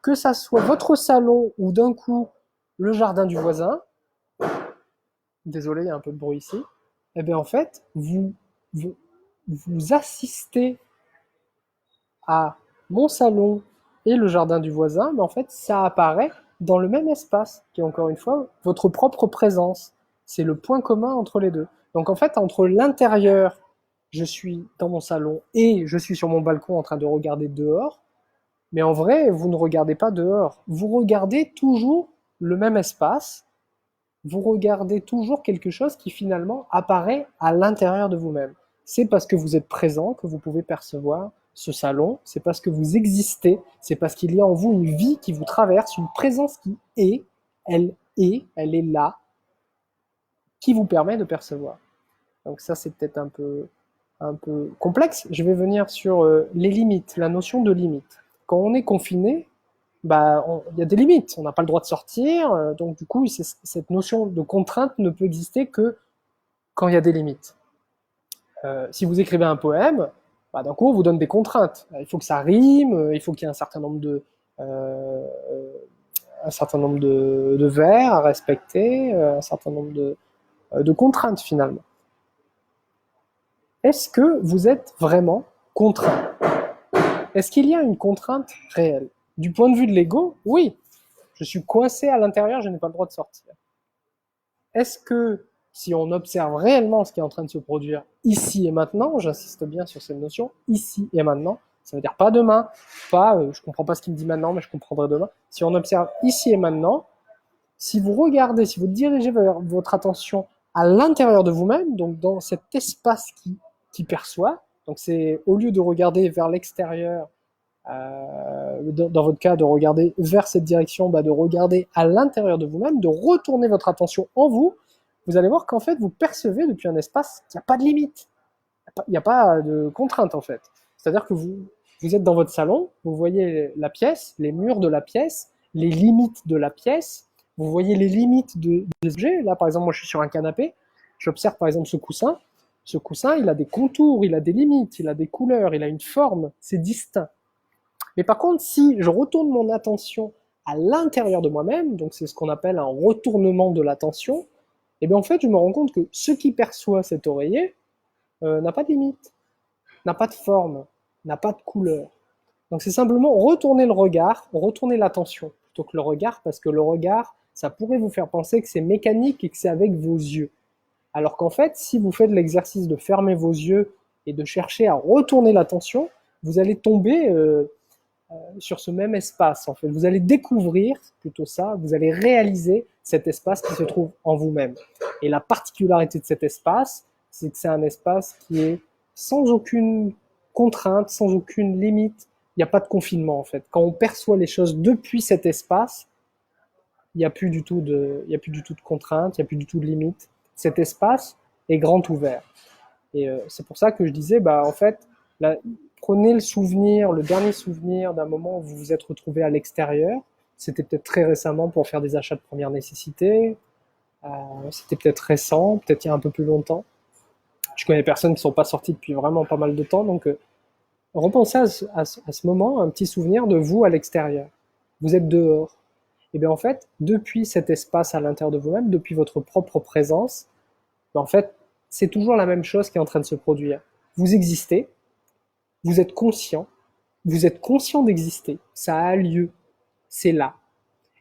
que ça soit votre salon ou d'un coup le jardin du voisin, désolé, il y a un peu de bruit ici, eh bien en fait, vous assistez à mon salon et le jardin du voisin, mais en fait, ça apparaît dans le même espace, qui est encore une fois votre propre présence. C'est le point commun entre les deux. Donc en fait, entre l'intérieur, je suis dans mon salon et je suis sur mon balcon en train de regarder dehors, mais en vrai, vous ne regardez pas dehors. Vous regardez toujours le même espace, vous regardez toujours quelque chose qui finalement apparaît à l'intérieur de vous-même. C'est parce que vous êtes présent que vous pouvez percevoir ce salon, c'est parce que vous existez, c'est parce qu'il y a en vous une vie qui vous traverse, une présence qui elle est là, qui vous permet de percevoir. Donc ça, c'est peut-être un peu complexe. Je vais venir sur les limites, la notion de limite. Quand on est confiné, bah, il y a des limites. On n'a pas le droit de sortir, donc du coup, cette notion de contrainte ne peut exister que quand il y a des limites. Si vous écrivez un poème, bah, d'un coup, on vous donne des contraintes. Il faut que ça rime, il faut qu'il y ait euh, un certain nombre de vers à respecter, un certain nombre de contraintes finalement. Est-ce que vous êtes vraiment contraint? Est-ce qu'il y a une contrainte réelle? Du point de vue de l'ego, oui. Je suis coincé à l'intérieur, je n'ai pas le droit de sortir. Est-ce que si on observe réellement ce qui est en train de se produire ici et maintenant, j'insiste bien sur cette notion, ici et maintenant, ça veut dire pas demain, pas je comprends pas ce qu'il me dit maintenant, mais je comprendrai demain. Si on observe ici et maintenant, si vous regardez, si vous dirigez votre attention à l'intérieur de vous-même, donc dans cet espace qui perçoit, donc c'est au lieu de regarder vers l'extérieur, dans votre cas, de regarder vers cette direction, bah, de regarder à l'intérieur de vous-même, de retourner votre attention en vous, vous allez voir qu'en fait, vous percevez depuis un espace qu'il n'y a pas de limite. Il n'y a pas de contrainte, en fait. C'est-à-dire que vous êtes dans votre salon, vous voyez la pièce, les murs de la pièce, les limites de la pièce, vous voyez les limites des objets. Là, par exemple, moi, je suis sur un canapé, j'observe, par exemple, ce coussin. Ce coussin, il a des contours, il a des limites, il a des couleurs, il a une forme, c'est distinct. Mais par contre, si je retourne mon attention à l'intérieur de moi-même, donc c'est ce qu'on appelle un retournement de l'attention, et bien en fait, je me rends compte que ce qui perçoit cet oreiller n'a pas de limite, n'a pas de forme, n'a pas de couleur. Donc c'est simplement retourner le regard, retourner l'attention plutôt que le regard, parce que le regard, ça pourrait vous faire penser que c'est mécanique et que c'est avec vos yeux. Alors qu'en fait, si vous faites l'exercice de fermer vos yeux et de chercher à retourner l'attention, vous allez tomber sur ce même espace. En fait, vous allez découvrir plutôt ça, vous allez réaliser cet espace qui se trouve en vous-même. Et la particularité de cet espace, c'est que c'est un espace qui est sans aucune contrainte, sans aucune limite. Il n'y a pas de confinement en fait. Quand on perçoit les choses depuis cet espace, il n'y a plus du tout il y a plus du tout de contraintes, il n'y a plus du tout de limites. Cet espace est grand ouvert. Et c'est pour ça que je disais, bah en fait, prenez le souvenir, le dernier souvenir d'un moment où vous vous êtes retrouvé à l'extérieur. C'était peut-être très récemment pour faire des achats de première nécessité. C'était peut-être récent, peut-être il y a un peu plus longtemps. Je connais des personnes qui ne sont pas sorties depuis vraiment pas mal de temps, donc repensez à ce moment, un petit souvenir de vous à l'extérieur. Vous êtes dehors. Et bien en fait, depuis cet espace à l'intérieur de vous-même, depuis votre propre présence, ben, en fait, c'est toujours la même chose qui est en train de se produire. Vous existez, vous êtes conscient d'exister, ça a lieu, c'est là.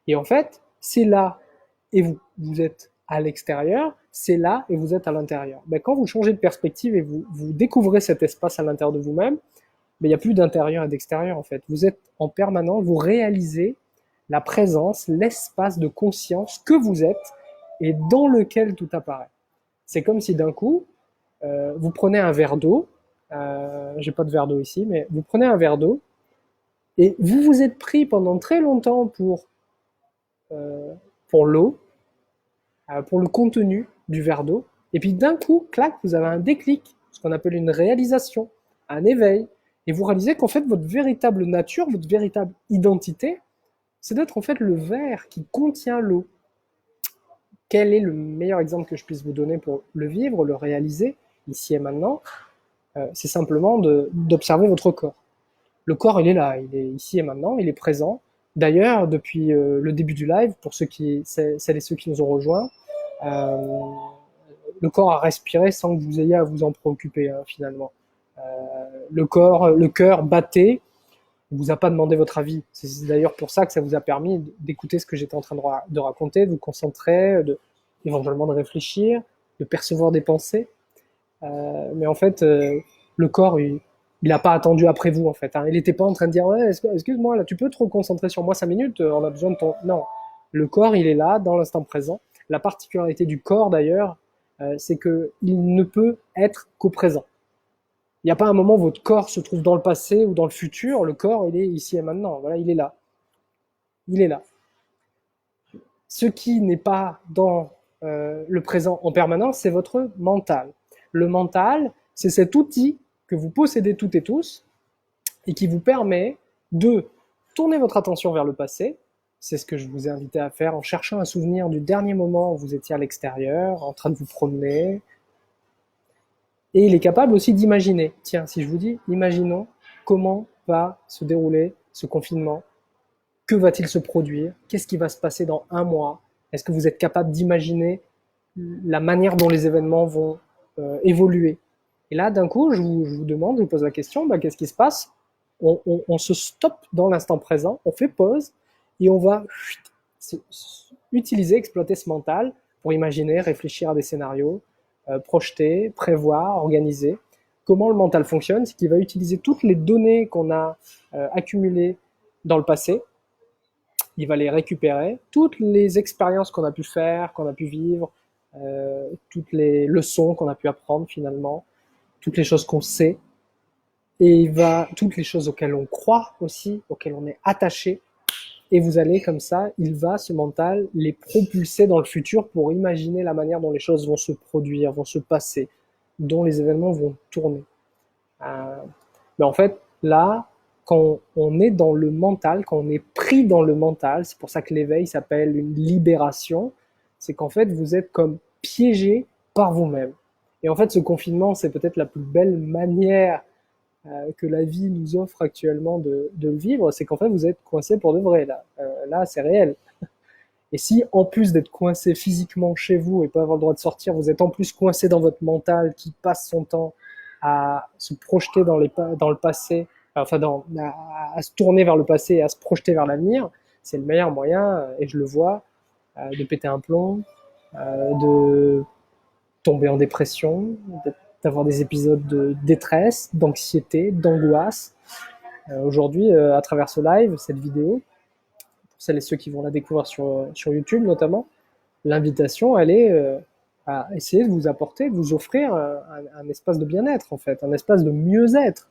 Et en fait, c'est là et vous êtes à l'extérieur, c'est là et vous êtes à l'intérieur. Ben, quand vous changez de perspective et vous découvrez cet espace à l'intérieur de vous-même, ben, il n'y a plus d'intérieur et d'extérieur en fait. Vous êtes en permanence, vous réalisez la présence, l'espace de conscience que vous êtes et dans lequel tout apparaît. C'est comme si d'un coup, vous prenez un verre d'eau, j'ai pas de verre d'eau ici, mais vous prenez un verre d'eau et vous vous êtes pris pendant très longtemps euh, pour l'eau, pour le contenu du verre d'eau, et puis d'un coup, clac, vous avez un déclic, ce qu'on appelle une réalisation, un éveil, et vous réalisez qu'en fait, votre véritable nature, votre véritable identité, c'est d'être en fait le verre qui contient l'eau. Quel est le meilleur exemple que je puisse vous donner pour le vivre, le réaliser, ici et maintenant? C'est simplement d'observer votre corps. Le corps, il est là, il est ici et maintenant, il est présent. D'ailleurs, depuis le début du live, pour celles et ceux qui nous ont rejoints, euh, le corps a respiré sans que vous ayez à vous en préoccuper, hein, finalement. Le cœur battait, il vous a pas demandé votre avis. C'est d'ailleurs pour ça que ça vous a permis d'écouter ce que j'étais en train de raconter, de vous concentrer, éventuellement de réfléchir, de percevoir des pensées. Mais en fait, le corps, il n'a pas attendu après vous, en fait. Hein. Il n'était pas en train de dire, ouais, excuse-moi, là, tu peux te reconcentrer sur moi 5 minutes, on a besoin de ton... Non, le corps, il est là, dans l'instant présent. La particularité du corps, d'ailleurs, c'est qu'il ne peut être qu'au présent. Il n'y a pas un moment où votre corps se trouve dans le passé ou dans le futur. Le corps, il est ici et maintenant. Voilà, il est là. Il est là. Ce qui n'est pas dans le présent en permanence, c'est votre mental. Le mental, c'est cet outil que vous possédez toutes et tous et qui vous permet de tourner votre attention vers le passé. C'est ce que je vous ai invité à faire en cherchant un souvenir du dernier moment où vous étiez à l'extérieur, en train de vous promener. Et il est capable aussi d'imaginer. Tiens, si je vous dis, imaginons comment va se dérouler ce confinement. Que va-t-il se produire? Qu'est-ce qui va se passer dans un mois? Est-ce que vous êtes capable d'imaginer la manière dont les événements vont évoluer? Et là, d'un coup, je vous demande, je vous pose la question, bah, qu'est-ce qui se passe? On se stoppe dans l'instant présent, on fait pause et on va utiliser, exploiter ce mental pour imaginer, réfléchir à des scénarios, projeter, prévoir, organiser. Comment le mental fonctionne? C'est qu'il va utiliser toutes les données qu'on a accumulées dans le passé. Il va les récupérer, toutes les expériences qu'on a pu faire, qu'on a pu vivre, toutes les leçons qu'on a pu apprendre finalement, toutes les choses qu'on sait, et toutes les choses auxquelles on croit aussi, auxquelles on est attaché, et vous allez comme ça, ce mental, les propulser dans le futur pour imaginer la manière dont les choses vont se produire, vont se passer, dont les événements vont tourner. Mais en fait, là, quand on est dans le mental, quand on est pris dans le mental, c'est pour ça que l'éveil s'appelle une libération, c'est qu'en fait, vous êtes comme piégé par vous-même. Et en fait, ce confinement, c'est peut-être la plus belle manière que la vie nous offre actuellement de le vivre, c'est qu'en fait, vous êtes coincé pour de vrai, là. Là, c'est réel. Et si, en plus d'être coincé physiquement chez vous et pas avoir le droit de sortir, vous êtes en plus coincé dans votre mental qui passe son temps à se projeter dans le passé, enfin à se tourner vers le passé et à se projeter vers l'avenir, c'est le meilleur moyen, et je le vois, de péter un plomb, de tomber en dépression, d'avoir des épisodes de détresse, d'anxiété, d'angoisse. Aujourd'hui, à travers ce live, cette vidéo, pour celles et ceux qui vont la découvrir sur YouTube notamment, l'invitation, elle est à essayer de vous apporter, de vous offrir un espace de bien-être, en fait, un espace de mieux-être.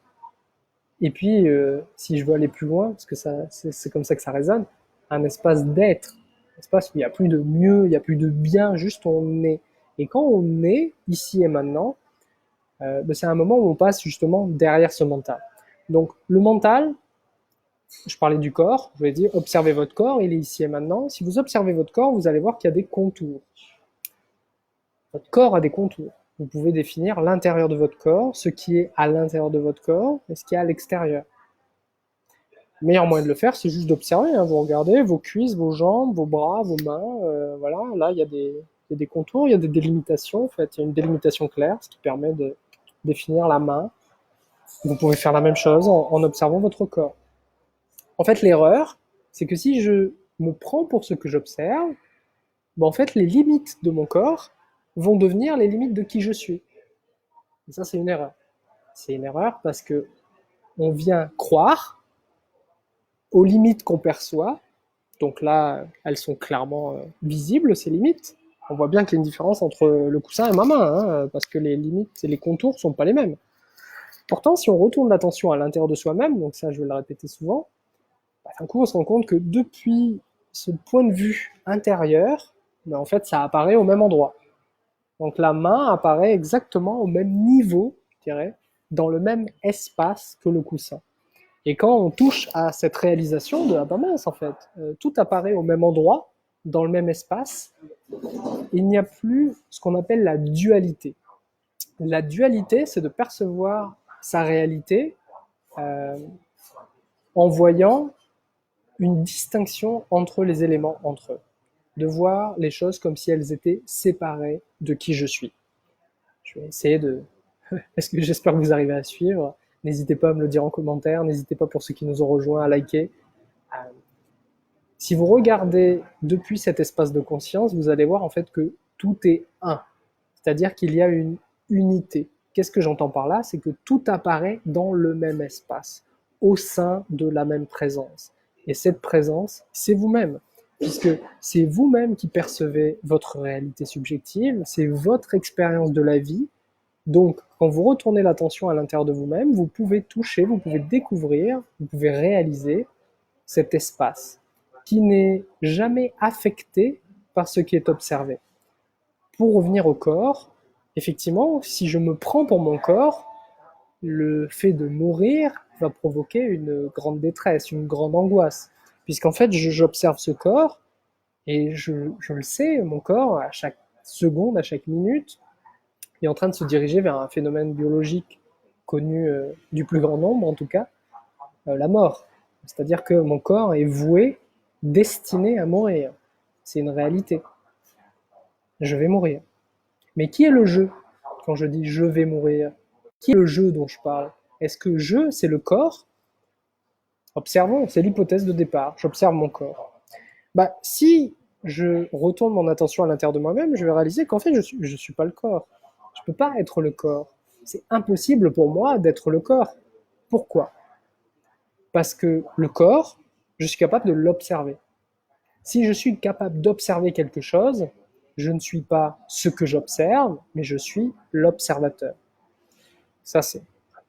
Et puis, si je veux aller plus loin, parce que c'est comme ça que ça résonne, un espace d'être, un espace où il n'y a plus de mieux, il n'y a plus de bien, juste on est. Et quand on est, ici et maintenant, c'est un moment où on passe justement derrière ce mental. Donc, le mental, je parlais du corps, je vais dire, observez votre corps, il est ici et maintenant. Si vous observez votre corps, vous allez voir qu'il y a des contours. Votre corps a des contours. Vous pouvez définir l'intérieur de votre corps, ce qui est à l'intérieur de votre corps et ce qui est à l'extérieur. Le meilleur moyen de le faire, c'est juste d'observer. Hein. Vous regardez vos cuisses, vos jambes, vos bras, vos mains. Voilà, là, il y a des contours, il y a des délimitations. En fait, il y a une délimitation claire, ce qui permet de définir la main. Vous pouvez faire la même chose en observant votre corps. En fait, l'erreur, c'est que si je me prends pour ce que j'observe, ben en fait, les limites de mon corps vont devenir les limites de qui je suis. Et ça, c'est une erreur. C'est une erreur parce que on vient croire aux limites qu'on perçoit. Donc là, elles sont clairement visibles, ces limites. On voit bien qu'il y a une différence entre le coussin et ma main, hein, parce que les limites et les contours sont pas les mêmes. Pourtant, si on retourne l'attention à l'intérieur de soi-même, donc ça je vais le répéter souvent, bah, d'un coup on se rend compte que depuis ce point de vue intérieur, bah, en fait ça apparaît au même endroit. Donc la main apparaît exactement au même niveau, je dirais, dans le même espace que le coussin. Et quand on touche à cette réalisation de ah bah mince en fait, tout apparaît au même endroit, dans le même espace, il n'y a plus ce qu'on appelle la dualité. La dualité, c'est de percevoir sa réalité euh, en voyant une distinction entre les éléments entre eux, de voir les choses comme si elles étaient séparées de qui je suis. Je vais essayer de... Est-ce que j'espère que vous arrivez à suivre. N'hésitez pas à me le dire en commentaire, n'hésitez pas pour ceux qui nous ont rejoints à liker. Euh, Si vous regardez depuis cet espace de conscience, vous allez voir en fait que tout est un, c'est-à-dire qu'il y a une unité. Qu'est-ce que j'entends par là? C'est que tout apparaît dans le même espace, au sein de la même présence. Et cette présence, c'est vous-même, puisque c'est vous-même qui percevez votre réalité subjective, c'est votre expérience de la vie. Donc, quand vous retournez l'attention à l'intérieur de vous-même, vous pouvez toucher, vous pouvez découvrir, vous pouvez réaliser cet espace qui n'est jamais affecté par ce qui est observé. Pour revenir au corps, effectivement, si je me prends pour mon corps, le fait de mourir va provoquer une grande détresse, une grande angoisse. Puisqu'en fait, j'observe ce corps et je le sais, mon corps, à chaque seconde, à chaque minute, est en train de se diriger vers un phénomène biologique connu du plus grand nombre, en tout cas, la mort. C'est-à-dire que mon corps est voué, destiné à mourir. C'est une réalité. Je vais mourir. Mais qui est le je quand je dis je vais mourir? Qui est le je dont je parle? Est-ce que je, c'est le corps? Observons, c'est l'hypothèse de départ. J'observe mon corps. Bah, si je retourne mon attention à l'intérieur de moi-même, je vais réaliser qu'en fait, je suis pas le corps. Je peux pas être le corps. C'est impossible pour moi d'être le corps. Pourquoi? Parce que le corps, je suis capable de l'observer. Si je suis capable d'observer quelque chose, je ne suis pas ce que j'observe, mais je suis l'observateur. Ça, c'est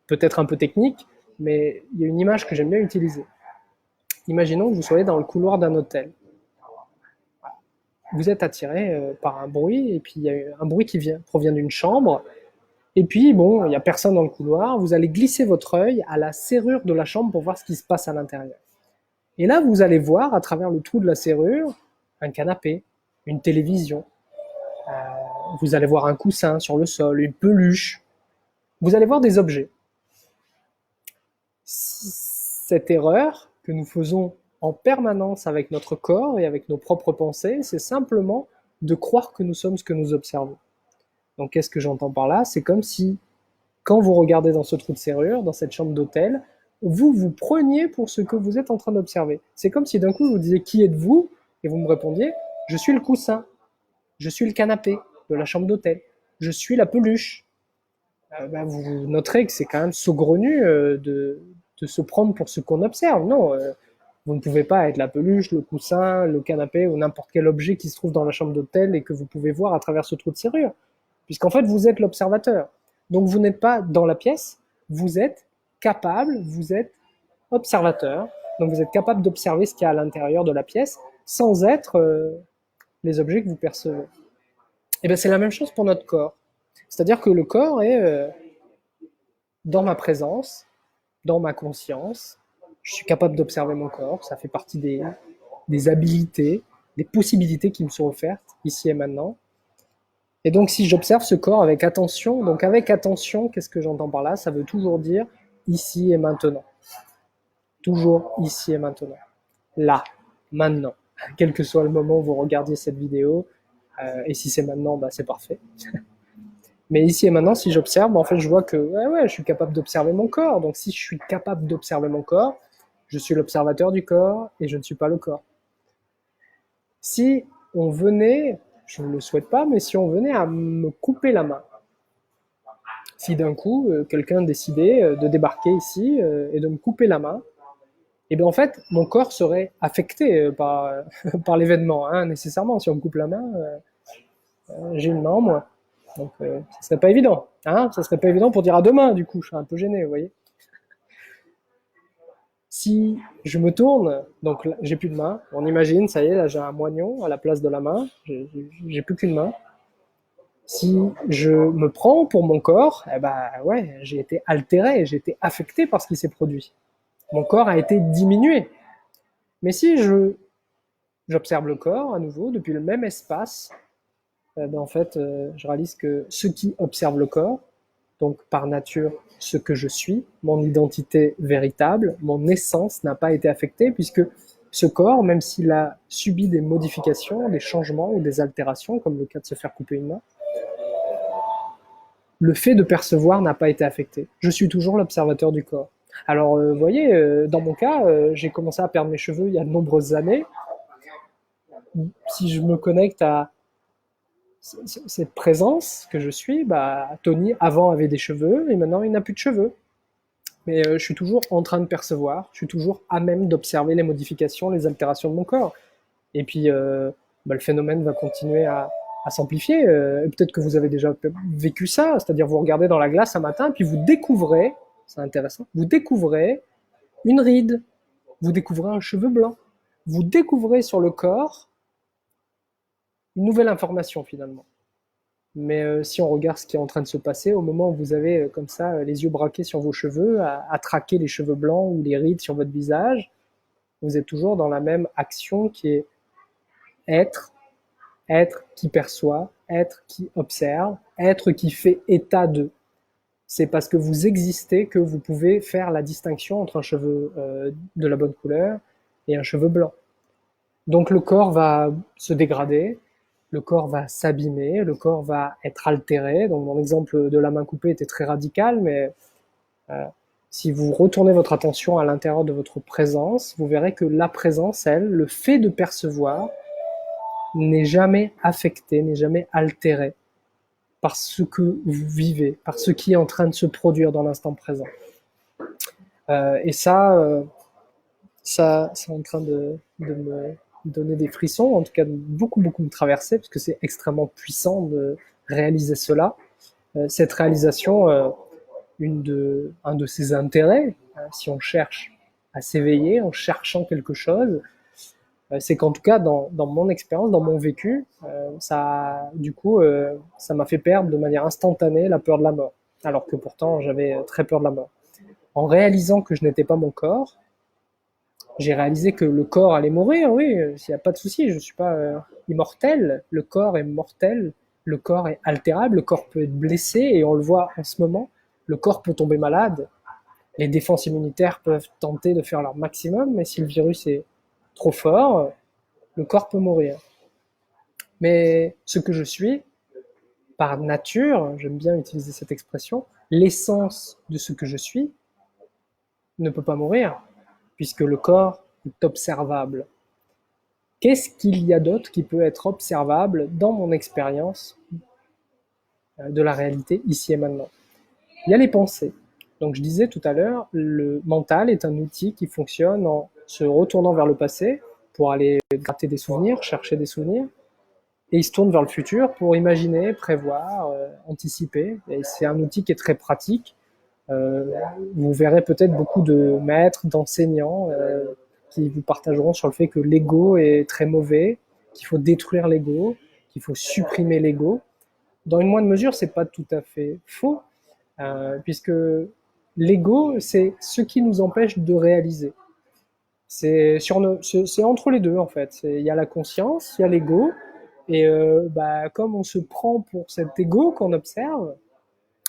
peut-être un peu technique, mais il y a une image que j'aime bien utiliser. Imaginons que vous soyez dans le couloir d'un hôtel. Vous êtes attiré par un bruit, et puis il y a un bruit qui provient d'une chambre, et puis bon, il n'y a personne dans le couloir, vous allez glisser votre œil à la serrure de la chambre pour voir ce qui se passe à l'intérieur. Et là, vous allez voir, à travers le trou de la serrure, un canapé, une télévision, euh, vous allez voir un coussin sur le sol, une peluche, vous allez voir des objets. Cette erreur que nous faisons en permanence avec notre corps et avec nos propres pensées, c'est simplement de croire que nous sommes ce que nous observons. Donc qu'est-ce que j'entends par là? C'est comme si, quand vous regardez dans ce trou de serrure, dans cette chambre d'hôtel, vous vous preniez pour ce que vous êtes en train d'observer. C'est comme si d'un coup je vous disais qui êtes-vous et vous me répondiez je suis le coussin, je suis le canapé de la chambre d'hôtel, je suis la peluche. Vous noterez que c'est quand même saugrenu de se prendre pour ce qu'on observe. Non, vous ne pouvez pas être la peluche, le coussin, le canapé ou n'importe quel objet qui se trouve dans la chambre d'hôtel et que vous pouvez voir à travers ce trou de serrure. Puisqu'en fait, vous êtes l'observateur. Donc vous n'êtes pas dans la pièce, vous êtes capable, vous êtes observateur. Donc vous êtes capable d'observer ce qu'il y a à l'intérieur de la pièce sans être les objets que vous percevez. Et bien c'est la même chose pour notre corps. C'est-à-dire que le corps est dans ma présence, dans ma conscience. Je suis capable d'observer mon corps. Ça fait partie des habilités, des possibilités qui me sont offertes ici et maintenant. Et donc, si j'observe ce corps avec attention, donc avec attention, qu'est-ce que j'entends par là? Ça veut toujours dire ici et maintenant. Toujours ici et maintenant. Là, maintenant. Quel que soit le moment où vous regardiez cette vidéo, et si c'est maintenant, bah, c'est parfait. Mais ici et maintenant, si j'observe, bah, en fait, je vois que je suis capable d'observer mon corps. Donc, si je suis capable d'observer mon corps, je suis l'observateur du corps et je ne suis pas le corps. Si on venait, je ne le souhaite pas, mais si on venait à me couper la main, si d'un coup quelqu'un décidait de débarquer ici et de me couper la main, et bien en fait mon corps serait affecté par l'événement, hein, nécessairement. Si on me coupe la main, j'ai une main en moins. Donc ça serait pas évident, hein, ça serait pas évident pour dire à demain, du coup, je serais un peu gêné, vous voyez. Si je me tourne, donc là, j'ai plus de main, on imagine, ça y est, là j'ai un moignon à la place de la main, j'ai plus qu'une main. Si je me prends pour mon corps, eh ben ouais, j'ai été altéré, j'ai été affecté par ce qui s'est produit. Mon corps a été diminué. Mais si j'observe le corps à nouveau depuis le même espace, ben en fait, je réalise que ce qui observe le corps, donc par nature ce que je suis, mon identité véritable, mon essence n'a pas été affectée puisque ce corps, même s'il a subi des modifications, des changements ou des altérations, comme le cas de se faire couper une main, le fait de percevoir n'a pas été affecté. Je suis toujours l'observateur du corps. Alors, vous voyez, dans mon cas, j'ai commencé à perdre mes cheveux il y a de nombreuses années. Si je me connecte à cette présence que je suis, bah, Tony avant avait des cheveux et maintenant il n'a plus de cheveux. Mais je suis toujours en train de percevoir, je suis toujours à même d'observer les modifications, les altérations de mon corps. Et puis, bah, le phénomène va continuer à s'amplifier. Peut-être que vous avez déjà vécu ça, c'est-à-dire vous regardez dans la glace un matin, puis vous découvrez, c'est intéressant, vous découvrez une ride, vous découvrez un cheveu blanc, vous découvrez sur le corps une nouvelle information finalement. Mais si on regarde ce qui est en train de se passer, au moment où vous avez comme ça les yeux braqués sur vos cheveux, à traquer les cheveux blancs ou les rides sur votre visage, vous êtes toujours dans la même action qui est être, être qui perçoit, être qui observe, être qui fait état de. C'est parce que vous existez que vous pouvez faire la distinction entre un cheveu de la bonne couleur et un cheveu blanc. Donc le corps va se dégrader, le corps va s'abîmer, le corps va être altéré. Donc mon exemple de la main coupée était très radical, mais si vous retournez votre attention à l'intérieur de votre présence, vous verrez que la présence, elle, le fait de percevoir, n'est jamais affecté, n'est jamais altéré par ce que vous vivez, par ce qui est en train de se produire dans l'instant présent. Et ça, c'est en train de me donner des frissons, en tout cas beaucoup me traverser, parce que c'est extrêmement puissant de réaliser cela. Cette réalisation, un de ses intérêts, si on cherche à s'éveiller en cherchant quelque chose, c'est qu'en tout cas dans mon expérience, dans mon vécu, ça du coup ça m'a fait perdre de manière instantanée la peur de la mort, alors que pourtant j'avais très peur de la mort. En réalisant que je n'étais pas mon corps, j'ai réalisé que le corps allait mourir, oui, il n'y a pas de souci, je ne suis pas immortel, le corps est mortel, le corps est altérable, le corps peut être blessé, et on le voit en ce moment, le corps peut tomber malade, les défenses immunitaires peuvent tenter de faire leur maximum, mais si le virus est trop fort, le corps peut mourir. Mais ce que je suis, par nature, j'aime bien utiliser cette expression, l'essence de ce que je suis ne peut pas mourir, puisque le corps est observable. Qu'est-ce qu'il y a d'autre qui peut être observable dans mon expérience de la réalité ici et maintenant? Il y a les pensées. Donc je disais tout à l'heure, le mental est un outil qui fonctionne en se retournant vers le passé pour aller gratter des souvenirs, chercher des souvenirs, et il se tourne vers le futur pour imaginer, prévoir, anticiper. Et c'est un outil qui est très pratique. Vous verrez peut-être beaucoup de maîtres, d'enseignants qui vous partageront sur le fait que l'ego est très mauvais, qu'il faut détruire l'ego, qu'il faut supprimer l'ego. Dans une moindre mesure, c'est pas tout à fait faux, puisque l'ego, c'est ce qui nous empêche de réaliser. C'est entre les deux en fait. Il y a la conscience, il y a l'ego, et bah, comme on se prend pour cet ego qu'on observe,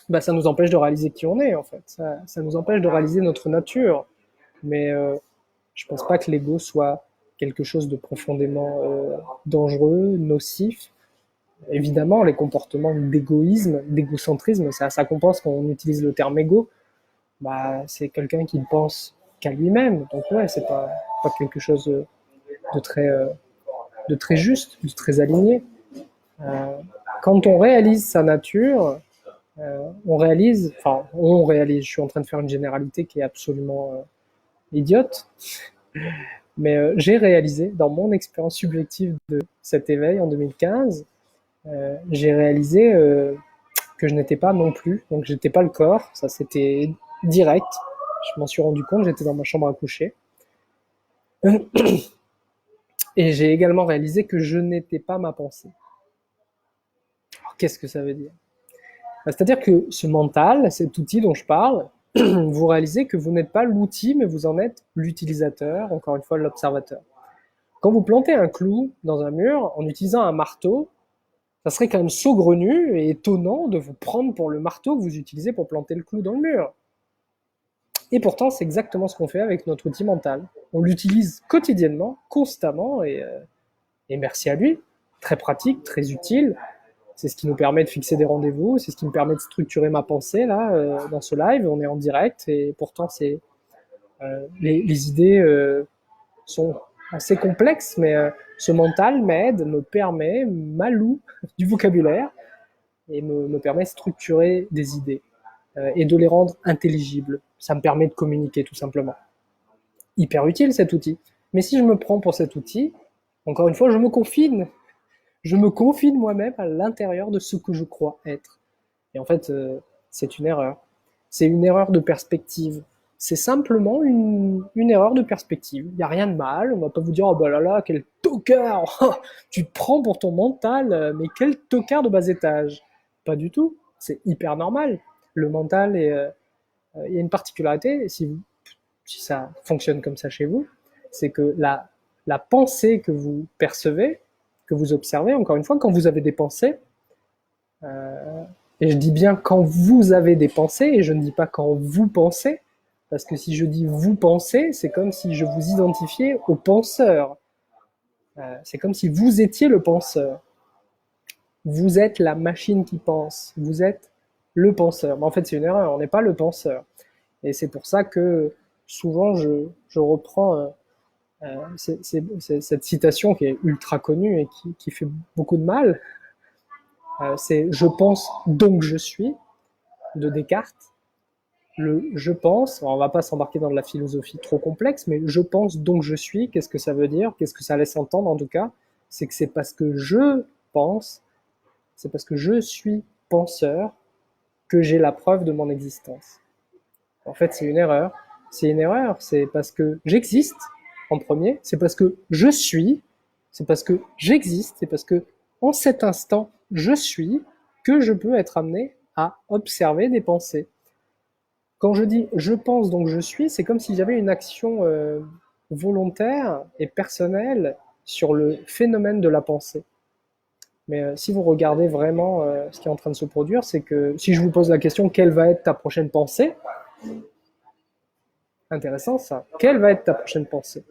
bah, ça nous empêche de réaliser qui on est en fait. Ça nous empêche de réaliser notre nature. Mais je pense pas que l'ego soit quelque chose de profondément dangereux, nocif. Évidemment, les comportements d'égoïsme, d'égocentrisme, c'est à ça qu'on pense quand on utilise le terme égo. Bah, c'est quelqu'un qui ne pense qu'à lui-même. Donc ouais, c'est pas quelque chose de très de très juste, de très aligné. Quand on réalise sa nature, je suis en train de faire une généralité qui est absolument idiote, mais j'ai réalisé, dans mon expérience subjective de cet éveil en 2015, j'ai réalisé que je n'étais pas non plus, donc j'étais pas le corps, ça c'était direct, je m'en suis rendu compte, j'étais dans ma chambre à coucher, et j'ai également réalisé que je n'étais pas ma pensée. Alors, qu'est-ce que ça veut dire? C'est-à-dire que ce mental, cet outil dont je parle, vous réalisez que vous n'êtes pas l'outil, mais vous en êtes l'utilisateur, encore une fois l'observateur. Quand vous plantez un clou dans un mur en utilisant un marteau, ça serait quand même saugrenu et étonnant de vous prendre pour le marteau que vous utilisez pour planter le clou dans le mur. Et pourtant, c'est exactement ce qu'on fait avec notre outil mental. On l'utilise quotidiennement, constamment, et merci à lui. Très pratique, très utile. C'est ce qui nous permet de fixer des rendez-vous, c'est ce qui me permet de structurer ma pensée là dans ce live. On est en direct et pourtant les idées sont assez complexes, mais ce mental m'aide, me permet, m'alloue du vocabulaire et me permet de structurer des idées et de les rendre intelligibles. Ça me permet de communiquer tout simplement. Hyper utile cet outil. Mais si je me prends pour cet outil, encore une fois, je me confine. Je me confine moi-même à l'intérieur de ce que je crois être. Et en fait, c'est une erreur. C'est une erreur de perspective. C'est simplement une erreur de perspective. Il n'y a rien de mal. On va pas vous dire, oh bah là là, quel tocard, tu te prends pour ton mental, mais quel tocard de bas étage. Pas du tout. C'est hyper normal. Le mental il y a une particularité, si ça fonctionne comme ça chez vous, c'est que la pensée que vous percevez, que vous observez, encore une fois, quand vous avez des pensées, et je dis bien quand vous avez des pensées, et je ne dis pas quand vous pensez, parce que si je dis vous pensez, c'est comme si je vous identifiais au penseur. C'est comme si vous étiez le penseur. Vous êtes la machine qui pense. Vous êtes le penseur. Mais en fait, c'est une erreur. On n'est pas le penseur. Et c'est pour ça que souvent, je reprends cette citation qui est ultra connue et qui fait beaucoup de mal. C'est je pense donc je suis de Descartes. Le je pense, alors on va pas s'embarquer dans de la philosophie trop complexe, mais je pense donc je suis, qu'est-ce que ça veut dire? Qu'est-ce que ça laisse entendre en tout cas? C'est que c'est parce que je pense, c'est parce que je suis penseur que j'ai la preuve de mon existence. En fait, c'est une erreur. C'est une erreur, c'est parce que j'existe en premier, c'est parce que je suis, c'est parce que j'existe, c'est parce que en cet instant, je suis, que je peux être amené à observer des pensées. Quand je dis je pense donc je suis, c'est comme si j'avais une action volontaire et personnelle sur le phénomène de la pensée. Mais si vous regardez vraiment ce qui est en train de se produire, c'est que si je vous pose la question quelle va être ta prochaine pensée, intéressant ça, quelle va être ta prochaine pensée?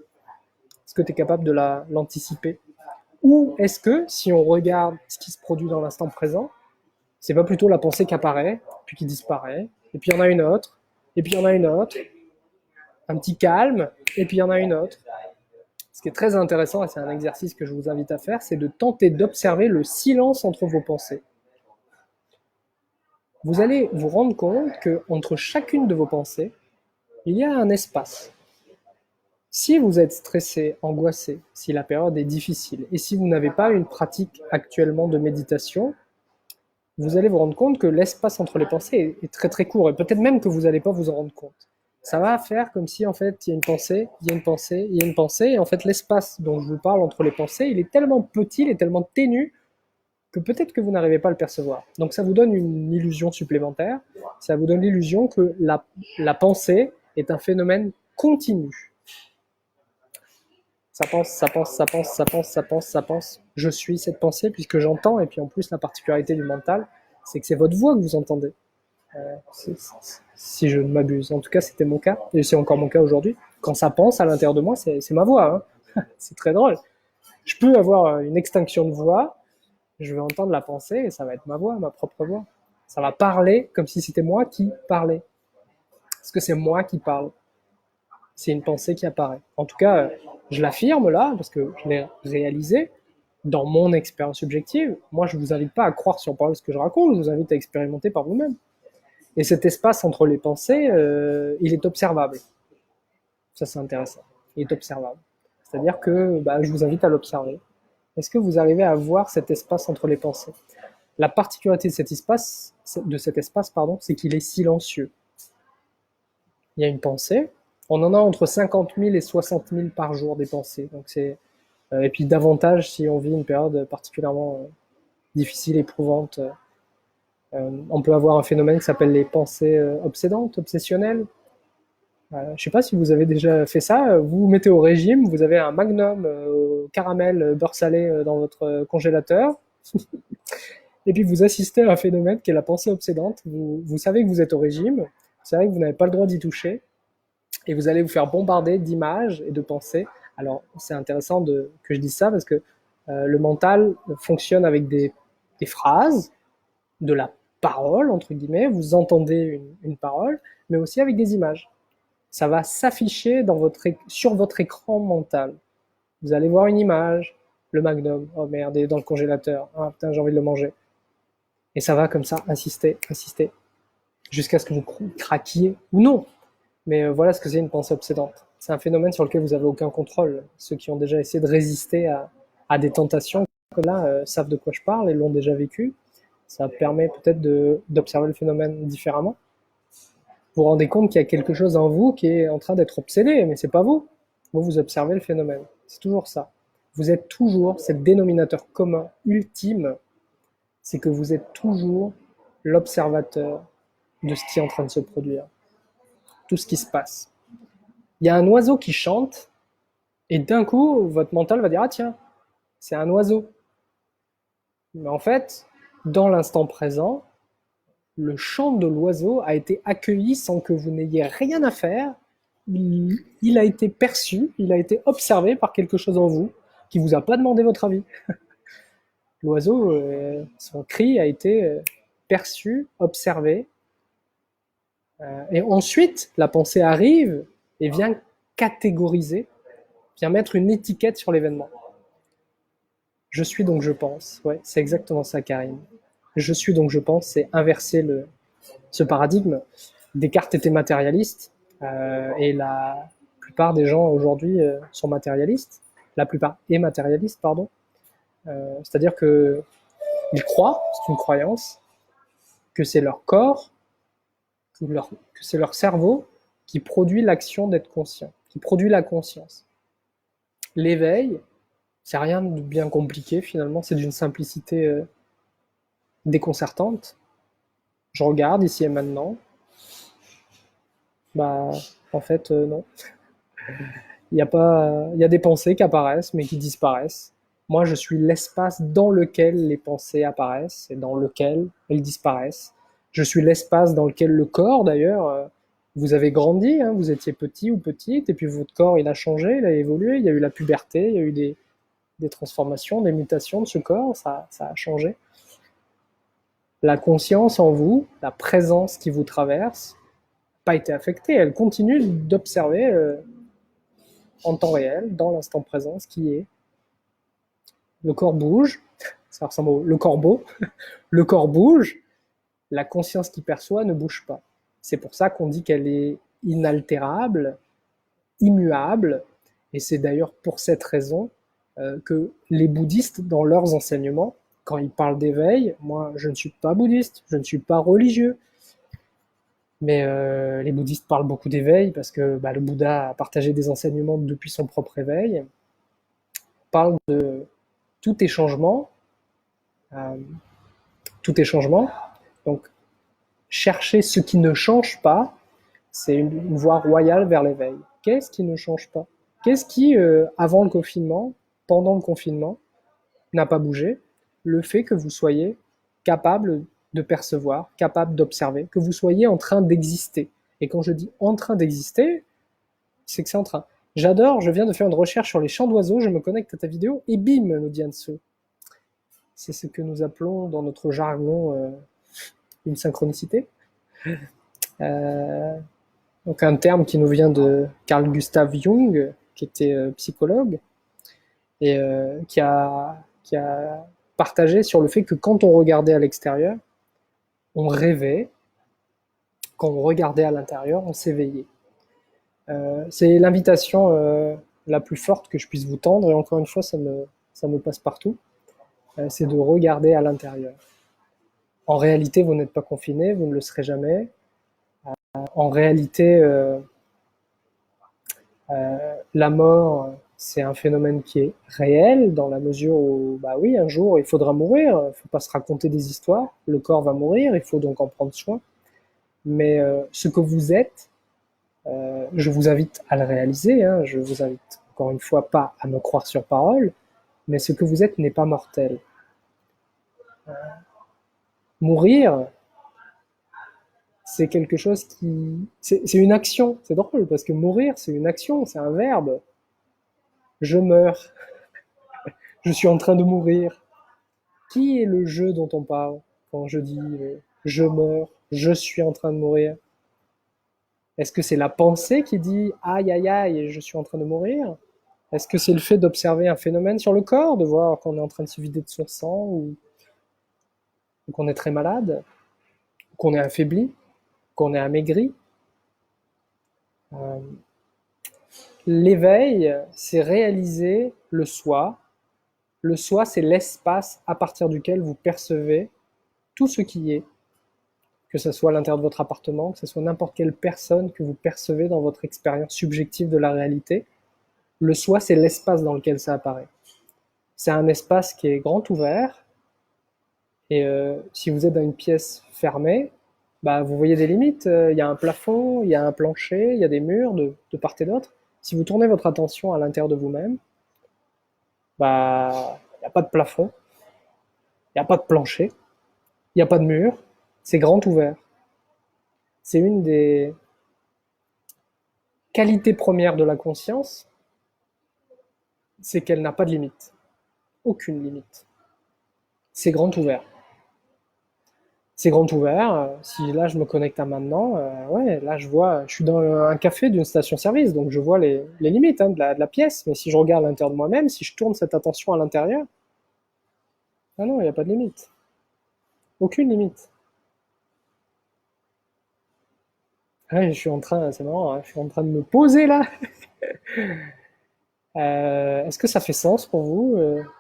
Est-ce que tu es capable de l'anticiper? Ou est-ce que si on regarde ce qui se produit dans l'instant présent, c'est pas plutôt la pensée qui apparaît, puis qui disparaît, et puis il y en a une autre, et puis il y en a une autre, un petit calme, et puis il y en a une autre. Ce qui est très intéressant, et c'est un exercice que je vous invite à faire, c'est de tenter d'observer le silence entre vos pensées. Vous allez vous rendre compte qu'entre chacune de vos pensées, il y a un espace. Si vous êtes stressé, angoissé, si la période est difficile, et si vous n'avez pas une pratique actuellement de méditation, vous allez vous rendre compte que l'espace entre les pensées est très très court, et peut-être même que vous n'allez pas vous en rendre compte. Ça va faire comme si en fait il y a une pensée, il y a une pensée, il y a une pensée, et en fait l'espace dont je vous parle entre les pensées, il est tellement petit, il est tellement ténu, que peut-être que vous n'arrivez pas à le percevoir. Donc ça vous donne une illusion supplémentaire, ça vous donne l'illusion que la pensée est un phénomène continu. Ça pense, ça pense, ça pense, ça pense, ça pense, ça pense. Je suis cette pensée puisque j'entends, et puis en plus la particularité du mental, c'est que c'est votre voix que vous entendez. Si je ne m'abuse. En tout cas, c'était mon cas, et c'est encore mon cas aujourd'hui. Quand ça pense à l'intérieur de moi, c'est ma voix. Hein. C'est très drôle. Je peux avoir une extinction de voix, je vais entendre la pensée, et ça va être ma voix, ma propre voix. Ça va parler comme si c'était moi qui parlais. Est-ce que c'est moi qui parle? C'est une pensée qui apparaît. En tout cas, je l'affirme là, parce que je l'ai réalisé. dans mon expérience subjective, moi je vous invite pas à croire sur parole ce que je raconte, je vous invite à expérimenter par vous-même. Et cet espace entre les pensées, il est observable. Ça c'est intéressant. Il est observable. C'est-à-dire que je vous invite à l'observer. Est-ce que vous arrivez à voir cet espace entre les pensées? La particularité de cet espace, pardon, c'est qu'il est silencieux. Il y a une pensée. On en a entre 50 000 et 60 000 par jour des pensées. Donc et puis davantage si on vit une période particulièrement difficile, éprouvante. On peut avoir un phénomène qui s'appelle les pensées obsédantes, obsessionnelles. Je ne sais pas si vous avez déjà fait ça. Vous vous mettez au régime, vous avez un magnum caramel beurre salé dans votre congélateur. Et puis vous assistez à un phénomène qui est la pensée obsédante. Vous savez que vous êtes au régime, vous savez que vous n'avez pas le droit d'y toucher, et vous allez vous faire bombarder d'images et de pensées. Alors c'est intéressant que je dise ça parce que le mental fonctionne avec des phrases, de la parole, entre guillemets, vous entendez une parole, mais aussi avec des images. Ça va s'afficher sur votre écran mental. Vous allez voir une image, le magnum, oh merde, il est dans le congélateur, ah putain, j'ai envie de le manger. Et ça va comme ça, insister, jusqu'à ce que vous craquiez ou non. Mais voilà ce que c'est une pensée obsédante. C'est un phénomène sur lequel vous n'avez aucun contrôle. Ceux qui ont déjà essayé de résister à des tentations, là, savent de quoi je parle et l'ont déjà vécu. Ça permet peut-être d'observer le phénomène différemment. Vous vous rendez compte qu'il y a quelque chose en vous qui est en train d'être obsédé, mais c'est pas vous. Vous observez le phénomène. C'est toujours ça. Vous êtes toujours, c'est le dénominateur commun ultime, c'est que vous êtes toujours l'observateur de ce qui est en train de se produire. Tout ce qui se passe. Il y a un oiseau qui chante, et d'un coup, votre mental va dire « Ah tiens, c'est un oiseau ». Mais en fait, dans l'instant présent, le chant de l'oiseau a été accueilli sans que vous n'ayez rien à faire. Il a été perçu, il a été observé par quelque chose en vous qui vous a pas demandé votre avis. L'oiseau, son cri a été perçu, observé. Et ensuite, la pensée arrive et vient catégoriser, vient mettre une étiquette sur l'événement. Je suis donc je pense. Ouais, c'est exactement ça, Karine. Je suis donc je pense, c'est inverser ce paradigme. Descartes était matérialiste et la plupart des gens aujourd'hui sont matérialistes. La plupart est matérialiste, pardon. C'est-à-dire que ils croient, c'est une croyance, que c'est leur corps, que c'est leur cerveau qui produit l'action d'être conscient, qui produit la conscience. L'éveil, c'est rien de bien compliqué finalement, c'est d'une simplicité déconcertante. Je regarde ici et maintenant. En fait, non. Il y a des pensées qui apparaissent mais qui disparaissent. Moi, je suis l'espace dans lequel les pensées apparaissent et dans lequel elles disparaissent. Je suis l'espace dans lequel le corps, d'ailleurs, vous avez grandi, hein, vous étiez petit ou petite, et puis votre corps, il a changé, il a évolué, il y a eu la puberté, il y a eu des transformations, des mutations de ce corps, ça a changé. La conscience en vous, la présence qui vous traverse, n'a pas été affectée, elle continue d'observer en temps réel, dans l'instant présent, ce qui est. Le corps bouge, ça ressemble le corbeau, le corps bouge, la conscience qui perçoit ne bouge pas. C'est pour ça qu'on dit qu'elle est inaltérable, immuable, et c'est d'ailleurs pour cette raison que les bouddhistes, dans leurs enseignements, quand ils parlent d'éveil, moi je ne suis pas bouddhiste, je ne suis pas religieux, mais les bouddhistes parlent beaucoup d'éveil parce que le Bouddha a partagé des enseignements depuis son propre éveil, parle de tout est changement, tout est changement, donc chercher ce qui ne change pas, c'est une voie royale vers l'éveil. Qu'est-ce qui ne change pas? Qu'est-ce qui, avant le confinement, pendant le confinement, n'a pas bougé? Le fait que vous soyez capable de percevoir, capable d'observer, que vous soyez en train d'exister. Et quand je dis en train d'exister, c'est que c'est en train. J'adore, je viens de faire une recherche sur les chants d'oiseaux, je me connecte à ta vidéo, et bim, nous dit Anso. C'est ce que nous appelons dans notre jargon une synchronicité. Donc un terme qui nous vient de Carl Gustav Jung, qui était psychologue, et qui a qui a partagé sur le fait que quand on regardait à l'extérieur, on rêvait, quand on regardait à l'intérieur, on s'éveillait. C'est l'invitation la plus forte que je puisse vous tendre, et encore une fois, ça me passe partout, c'est de regarder à l'intérieur. En réalité, vous n'êtes pas confiné, vous ne le serez jamais. En réalité, la mort, c'est un phénomène qui est réel, dans la mesure où, bah oui, un jour, il faudra mourir, il ne faut pas se raconter des histoires, le corps va mourir, il faut donc en prendre soin. Mais ce que vous êtes, je vous invite à le réaliser, hein, je vous invite encore une fois pas à me croire sur parole, mais ce que vous êtes n'est pas mortel. Mourir, c'est quelque chose qui... C'est une action, c'est drôle, parce que mourir, c'est une action, c'est un verbe. Je meurs, je suis en train de mourir. Qui est le je dont on parle quand je dis je meurs, je suis en train de mourir? Est-ce que c'est la pensée qui dit aïe aïe aïe, je suis en train de mourir? Est-ce que c'est le fait d'observer un phénomène sur le corps, de voir qu'on est en train de se vider de son sang, ou qu'on est très malade, ou qu'on est affaibli, qu'on est amaigri? euh, L'éveil, c'est réaliser le soi. Le soi, c'est l'espace à partir duquel vous percevez tout ce qui est, que ce soit à l'intérieur de votre appartement, que ce soit n'importe quelle personne que vous percevez dans votre expérience subjective de la réalité. Le soi, c'est l'espace dans lequel ça apparaît. C'est un espace qui est grand ouvert, et si vous êtes dans une pièce fermée, bah, vous voyez des limites. Il y a un plafond, il y a un plancher, il y a des murs de part et d'autre. Si vous tournez votre attention à l'intérieur de vous-même, bah, il n'y a pas de plafond, il n'y a pas de plancher, il n'y a pas de mur, c'est grand ouvert. C'est une des qualités premières de la conscience, c'est qu'elle n'a pas de limite. Aucune limite. C'est grand ouvert. C'est grand ouvert. Si là je me connecte à maintenant, ouais, là je suis dans un café d'une station-service, donc je vois les limites hein, de la pièce. Mais si je regarde à l'intérieur de moi-même, si je tourne cette attention à l'intérieur, ah non, il n'y a pas de limite. Aucune limite. Ouais, je suis en train, c'est marrant, hein, je suis en train de me poser là. Est-ce que ça fait sens pour vous?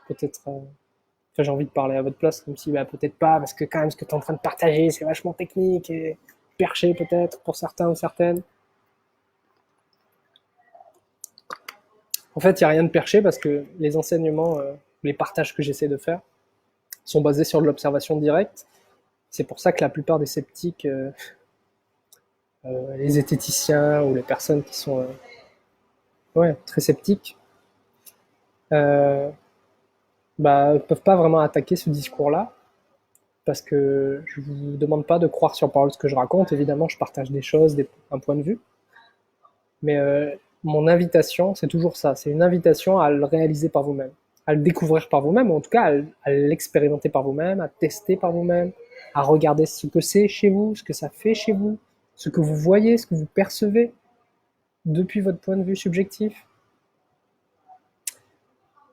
Peut-être. Enfin, j'ai envie de parler à votre place, comme si bah, peut-être pas, parce que quand même ce que tu es en train de partager, c'est vachement technique et perché peut-être pour certains ou certaines. En fait, il n'y a rien de perché parce que les enseignements, les partages que j'essaie de faire sont basés sur de l'observation directe. C'est pour ça que la plupart des sceptiques, les zététiciens ou les personnes qui sont ouais, très sceptiques, euh, bah, peuvent pas vraiment attaquer ce discours-là parce que je vous demande pas de croire sur parole ce que je raconte. Évidemment, je partage des choses, un point de vue. Mais mon invitation, c'est toujours ça. C'est une invitation à le réaliser par vous-même, à le découvrir par vous-même, ou en tout cas à l'expérimenter par vous-même, à tester par vous-même, à regarder ce que c'est chez vous, ce que ça fait chez vous, ce que vous voyez, ce que vous percevez depuis votre point de vue subjectif.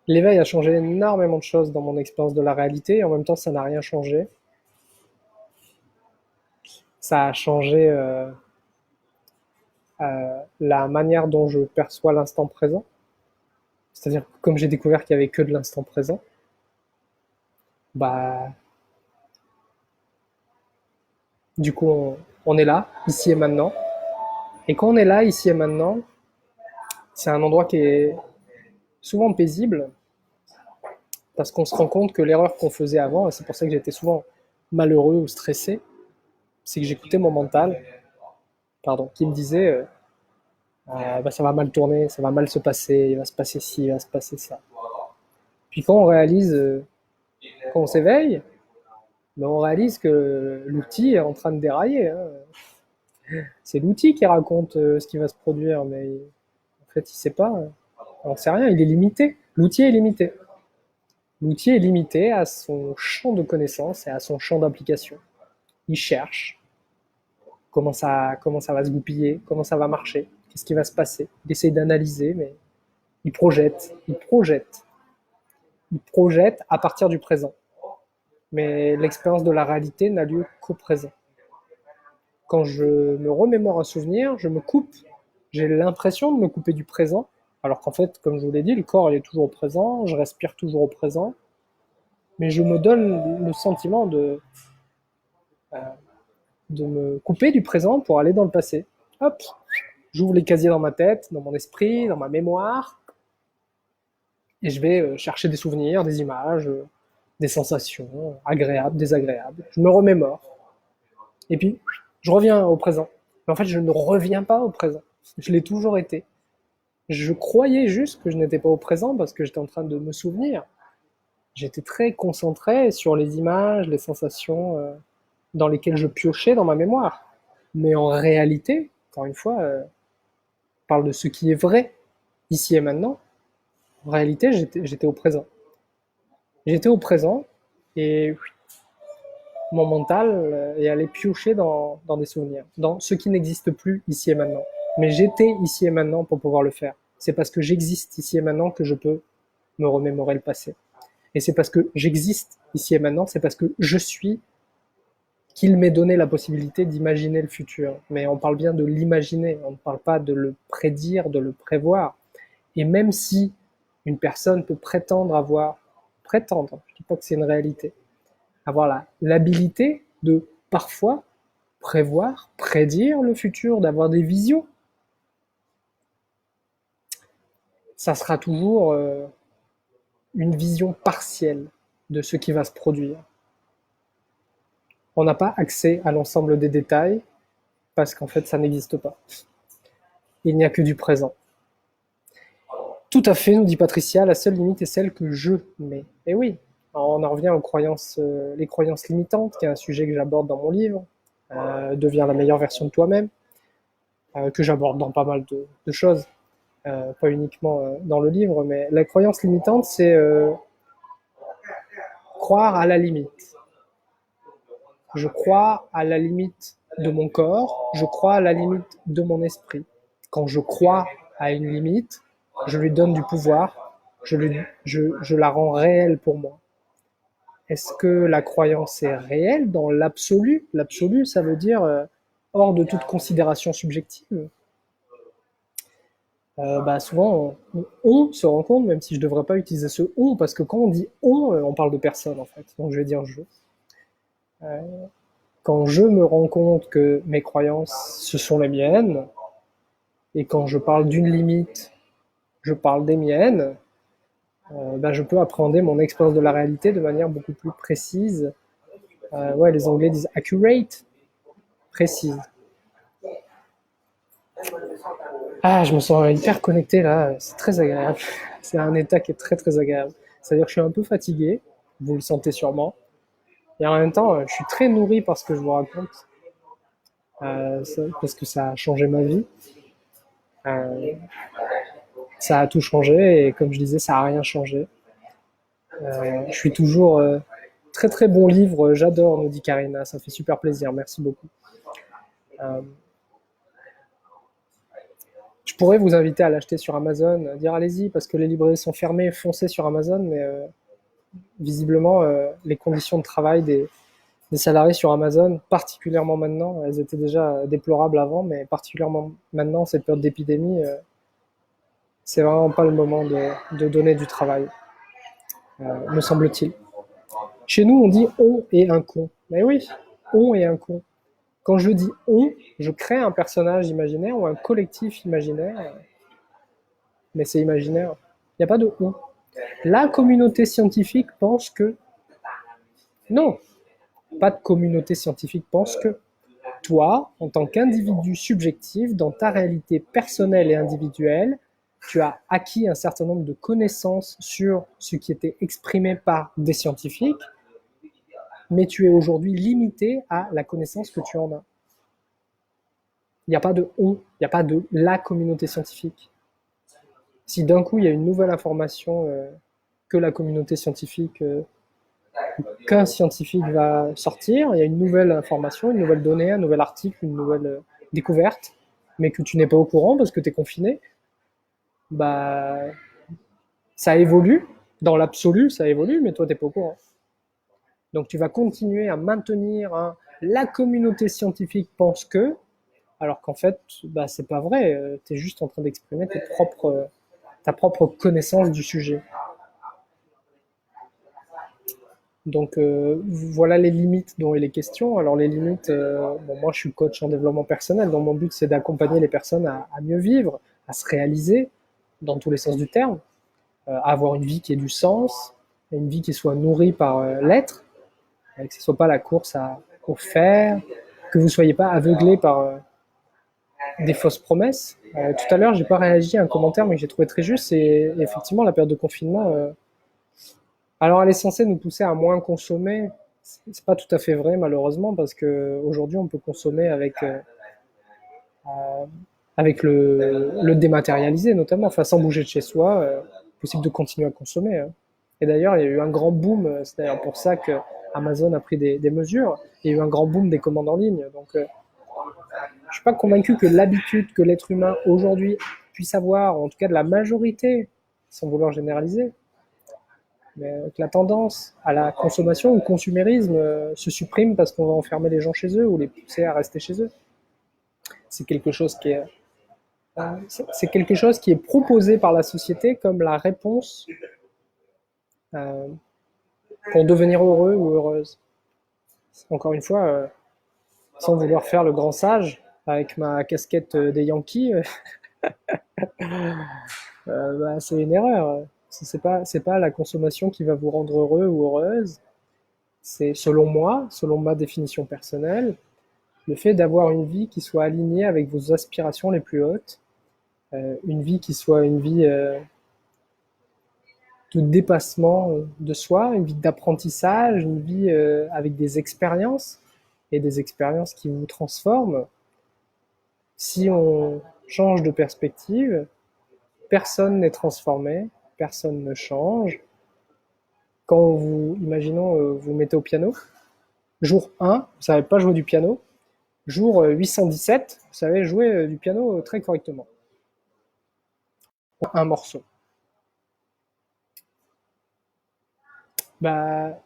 L'éveil a changé énormément de choses dans mon expérience de la réalité, et en même temps, ça n'a rien changé. Ça a changé la manière dont je perçois l'instant présent. C'est-à-dire que comme j'ai découvert qu'il n'y avait que de l'instant présent, bah, du coup, on est là, ici et maintenant. Et quand on est là, ici et maintenant, c'est un endroit qui est souvent paisible, parce qu'on se rend compte que l'erreur qu'on faisait avant, et c'est pour ça que j'étais souvent malheureux ou stressé, c'est que j'écoutais mon mental, pardon, qui me disait bah, ça va mal tourner, ça va mal se passer, il va se passer ci, il va se passer ça. Puis quand on réalise, quand on s'éveille, ben on réalise que l'outil est en train de dérailler. Hein. C'est l'outil qui raconte ce qui va se produire, mais en fait, il sait pas. On ne sait rien, il est limité. L'outil est limité. L'outil est limité à son champ de connaissances et à son champ d'application. Il cherche comment ça va se goupiller, comment ça va marcher, qu'est-ce qui va se passer. Il essaie d'analyser, mais il projette, il projette. il projette à partir du présent. Mais l'expérience de la réalité n'a lieu qu'au présent. Quand je me remémore un souvenir, je me coupe. J'ai l'impression de me couper du présent, alors qu'en fait, comme je vous l'ai dit, le corps il est toujours au présent, je respire toujours au présent, mais je me donne le sentiment de me couper du présent pour aller dans le passé. Hop, j'ouvre les casiers dans ma tête, dans mon esprit, dans ma mémoire, et je vais chercher des souvenirs, des images, des sensations agréables, désagréables. Je me remémore. Et puis, je reviens au présent. Mais en fait, je ne reviens pas au présent. Je l'ai toujours été. Je croyais juste que je n'étais pas au présent parce que j'étais en train de me souvenir. J'étais très concentré sur les images, les sensations dans lesquelles je piochais dans ma mémoire. Mais en réalité, encore une fois, on parle de ce qui est vrai, ici et maintenant. En réalité, j'étais au présent. J'étais au présent et mon mental est allé piocher dans des souvenirs, dans ce qui n'existe plus ici et maintenant. Mais j'étais ici et maintenant pour pouvoir le faire. C'est parce que j'existe ici et maintenant que je peux me remémorer le passé. Et c'est parce que j'existe ici et maintenant, c'est parce que je suis qu'il m'est donné la possibilité d'imaginer le futur. Mais on parle bien de l'imaginer, on ne parle pas de le prédire, de le prévoir. Et même si une personne peut prétendre, je ne dis pas que c'est une réalité, avoir l'habilité de parfois prévoir, prédire le futur, d'avoir des visions, ça sera toujours une vision partielle de ce qui va se produire. On n'a pas accès à l'ensemble des détails parce qu'en fait, ça n'existe pas. Il n'y a que du présent. Tout à fait, nous dit Patricia, la seule limite est celle que je mets. Et oui, alors on en revient aux croyances, les croyances limitantes, qui est un sujet que j'aborde dans mon livre, Deviens la meilleure version de toi-même, que j'aborde dans pas mal de choses, pas uniquement dans le livre, mais la croyance limitante, c'est croire à la limite. Je crois à la limite de mon corps, je crois à la limite de mon esprit. Quand je crois à une limite, je lui donne du pouvoir, je la rends réelle pour moi. Est-ce que la croyance est réelle dans l'absolu? L'absolu, ça veut dire hors de toute considération subjective. Souvent, on se rend compte, même si je ne devrais pas utiliser ce on, parce que quand on dit on parle de personne en fait. Donc je vais dire je. Quand je me rends compte que mes croyances, ce sont les miennes, et quand je parle d'une limite, je parle des miennes, je peux appréhender mon expérience de la réalité de manière beaucoup plus précise. Les Anglais disent accurate, précise. Ah, je me sens hyper connecté là, c'est très agréable. C'est un état qui est très très agréable. C'est-à-dire que je suis un peu fatigué, vous le sentez sûrement, et en même temps, je suis très nourri par ce que je vous raconte, parce que ça a changé ma vie. Ça a tout changé, et comme je disais, ça a rien changé. Je suis toujours très très bon livre, j'adore, nous dit Karina, ça fait super plaisir, merci beaucoup. Je pourrais vous inviter à l'acheter sur Amazon, dire allez-y parce que les librairies sont fermées, foncez sur Amazon, mais visiblement les conditions de travail des salariés sur Amazon, particulièrement maintenant, elles étaient déjà déplorables avant, mais particulièrement maintenant, cette période d'épidémie, c'est vraiment pas le moment de donner du travail, me semble-t-il. Chez nous, on dit on est un con. Mais oui, on est un con. Quand je dis on, je crée un personnage imaginaire ou un collectif imaginaire, mais c'est imaginaire. Il n'y a pas de on. La communauté scientifique pense que... Non, pas de communauté scientifique pense que toi, en tant qu'individu subjectif, dans ta réalité personnelle et individuelle, tu as acquis un certain nombre de connaissances sur ce qui était exprimé par des scientifiques, mais tu es aujourd'hui limité à la connaissance que tu en as. Il n'y a pas de on, il n'y a pas de la communauté scientifique. Si d'un coup il y a une nouvelle information que la communauté scientifique, qu'un scientifique va sortir, il y a une nouvelle information, une nouvelle donnée, un nouvel article, une nouvelle découverte, mais que tu n'es pas au courant parce que tu es confiné, ça évolue, Dans l'absolu, ça évolue, mais toi, t'es pas au courant. Donc tu vas continuer à maintenir la communauté scientifique pense que, alors qu'en fait, bah, c'est pas vrai. Tu es juste en train d'exprimer ta propre connaissance du sujet. Donc voilà les limites dont il est question. Alors les limites, bon, moi je suis coach en développement personnel, donc mon but c'est d'accompagner les personnes à mieux vivre, à se réaliser dans tous les sens du terme, à avoir une vie qui ait du sens, une vie qui soit nourrie par l'être, et que ce soit pas la course au faire, que vous soyez pas aveuglé par des fausses promesses. Tout à l'heure, j'ai pas réagi à un commentaire, mais que j'ai trouvé très juste. C'est effectivement la période de confinement. Alors, elle est censée nous pousser à moins consommer. C'est pas tout à fait vrai, malheureusement, parce que aujourd'hui, on peut consommer avec le dématérialisé, notamment, enfin, sans bouger de chez soi. Possible de continuer à consommer. Hein. Et d'ailleurs, il y a eu un grand boom. C'est d'ailleurs pour ça que Amazon a pris des mesures. Il y a eu un grand boom des commandes en ligne. Donc, je suis pas convaincu que l'habitude que l'être humain aujourd'hui puisse avoir, en tout cas de la majorité, sans vouloir généraliser, mais que la tendance à la consommation ou au consumérisme se supprime parce qu'on va enfermer les gens chez eux ou les pousser à rester chez eux. C'est quelque chose qui est c'est quelque chose qui est proposé par la société comme la réponse euh, pour devenir heureux ou heureuse. Encore une fois, sans vouloir faire le grand sage, avec ma casquette des Yankees, bah, c'est une erreur. C'est pas la consommation qui va vous rendre heureux ou heureuse. C'est, selon moi, selon ma définition personnelle, le fait d'avoir une vie qui soit alignée avec vos aspirations les plus hautes, une vie qui soit une vie de dépassement de soi, une vie d'apprentissage, une vie avec des expériences et des expériences qui vous transforment. Si on change de perspective, personne n'est transformé, personne ne change. Quand vous, imaginons, vous mettez au piano, jour 1, vous savez pas jouer du piano, jour 817, vous savez jouer du piano très correctement. Un morceau. Bah,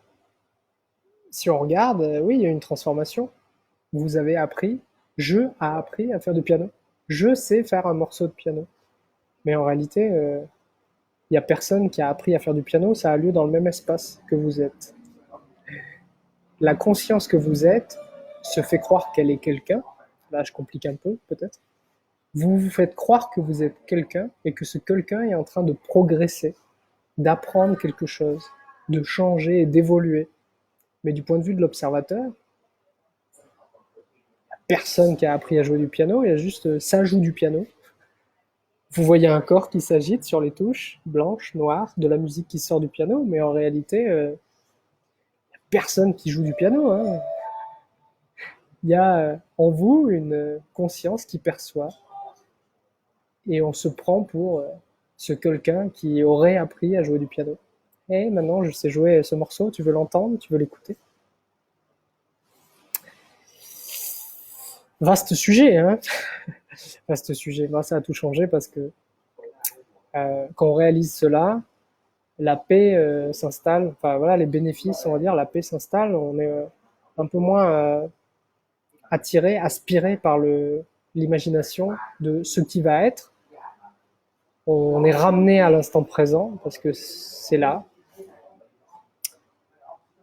si on regarde, oui, il y a une transformation. Vous avez appris, je a appris à faire du piano. Je sais faire un morceau de piano. Mais en réalité, il n'y a personne qui a appris à faire du piano, ça a lieu dans le même espace que vous êtes. La conscience que vous êtes se fait croire qu'elle est quelqu'un. Là, je complique un peu, peut-être. Vous vous faites croire que vous êtes quelqu'un et que ce quelqu'un est en train de progresser, d'apprendre quelque chose, de changer et d'évoluer. Mais du point de vue de l'observateur, personne qui a appris à jouer du piano, il y a juste ça joue du piano. Vous voyez un corps qui s'agite sur les touches, blanches, noires, de la musique qui sort du piano, mais en réalité, personne qui joue du piano. Hein. Il y a en vous une conscience qui perçoit, et on se prend pour ce quelqu'un qui aurait appris à jouer du piano. Et maintenant, je sais jouer ce morceau, tu veux l'entendre, tu veux l'écouter. Vaste sujet, hein. Vaste sujet. Bah, ça a tout changé parce que quand on réalise cela, la paix s'installe. Enfin voilà, les bénéfices, on va dire, la paix s'installe. On est un peu moins attiré, aspiré par l'imagination de ce qui va être. On est ramené à l'instant présent parce que c'est là.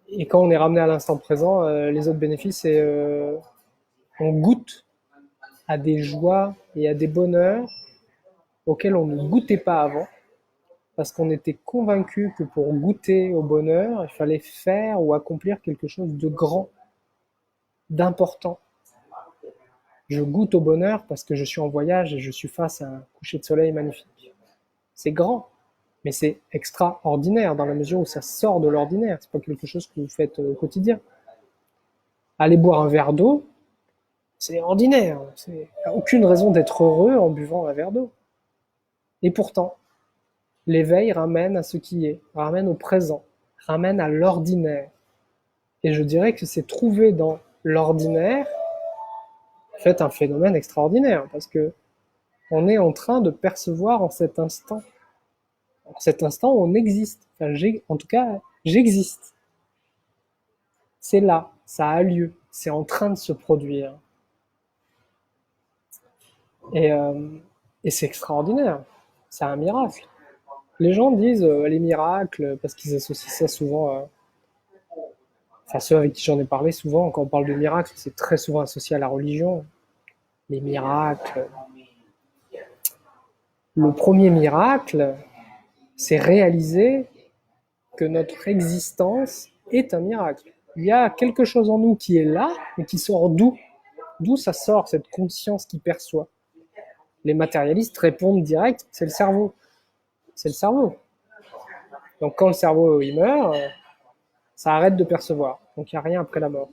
Et quand on est ramené à l'instant présent, les autres bénéfices, c'est on goûte à des joies et à des bonheurs auxquels on ne goûtait pas avant, parce qu'on était convaincu que pour goûter au bonheur, il fallait faire ou accomplir quelque chose de grand, d'important. Je goûte au bonheur parce que je suis en voyage et je suis face à un coucher de soleil magnifique. C'est grand, mais c'est extraordinaire dans la mesure où ça sort de l'ordinaire. C'est pas quelque chose que vous faites au quotidien. Aller boire un verre d'eau, c'est ordinaire. Il n'y a aucune raison d'être heureux en buvant un verre d'eau. Et pourtant, l'éveil ramène à ce qui est, ramène au présent, ramène à l'ordinaire. Et je dirais que c'est trouver dans l'ordinaire, en fait, un phénomène extraordinaire, parce que on est en train de percevoir en cet instant En cet instant, on existe. Enfin, en tout cas, j'existe. C'est là, ça a lieu, c'est en train de se produire. Et, euh, et c'est extraordinaire. C'est un miracle. Les gens disent les miracles parce qu'ils associent ça souvent enfin, ceux avec qui j'en ai parlé souvent, quand on parle de miracles, c'est très souvent associé à la religion. Les miracles. Le premier miracle, c'est réaliser que notre existence est un miracle. Il y a quelque chose en nous qui est là, mais qui sort d'où? D'où ça sort, cette conscience qui perçoit? Les matérialistes répondent direct, c'est le cerveau. C'est le cerveau. Donc quand le cerveau il meurt, ça arrête de percevoir. Donc il n'y a rien après la mort.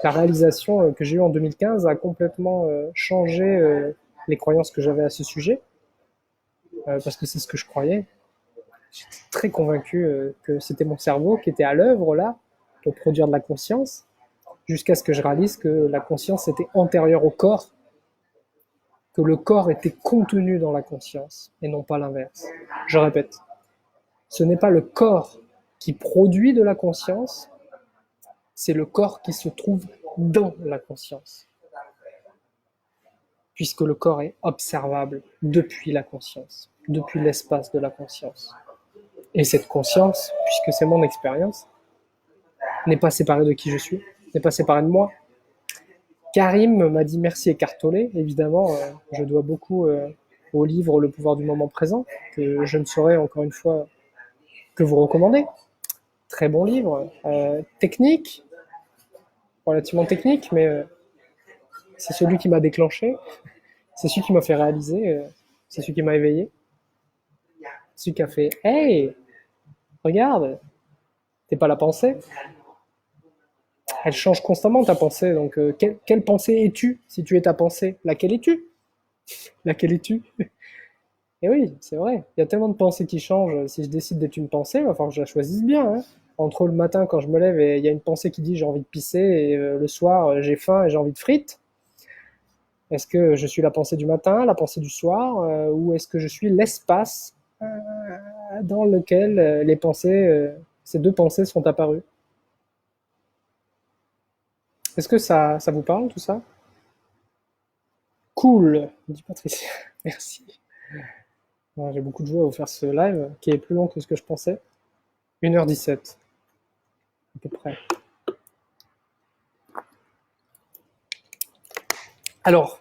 La réalisation que j'ai eue en 2015 a complètement changé les croyances que j'avais à ce sujet, parce que c'est ce que je croyais. J'étais très convaincu que c'était mon cerveau qui était à l'œuvre là pour produire de la conscience, jusqu'à ce que je réalise que la conscience était antérieure au corps, que le corps était contenu dans la conscience et non pas l'inverse. Je répète, ce n'est pas le corps qui produit de la conscience, c'est le corps qui se trouve dans la conscience, puisque le corps est observable depuis la conscience, depuis l'espace de la conscience. Et cette conscience, puisque c'est mon expérience, n'est pas séparée de qui je suis, n'est pas séparée de moi. Karim m'a dit merci Eckhart Tolle, évidemment, je dois beaucoup au livre Le pouvoir du moment présent, que je ne saurais encore une fois que vous recommander. Très bon livre, technique, relativement technique, mais c'est celui qui m'a déclenché, c'est celui qui m'a fait réaliser, c'est celui qui m'a éveillé, celui qui a fait hey, regarde, t'es pas la pensée. Elle change constamment ta pensée, donc quelle pensée es-tu si tu es ta pensée? Laquelle es-tu? Laquelle es-tu? Et oui, c'est vrai, il y a tellement de pensées qui changent. Si je décide d'être une pensée, il va falloir que je la choisisse bien. Hein. Entre le matin, quand je me lève, et il y a une pensée qui dit j'ai envie de pisser, et le soir, j'ai faim et j'ai envie de frites. Est-ce que je suis la pensée du matin, la pensée du soir, ou est-ce que je suis l'espace dans lequel les pensées, ces deux pensées sont apparues? Est-ce que ça vous parle, tout ça? Cool, dit Patricia. Merci. Ouais, j'ai beaucoup de joie à vous faire ce live, qui est plus long que ce que je pensais. 1h17, à peu près. Alors,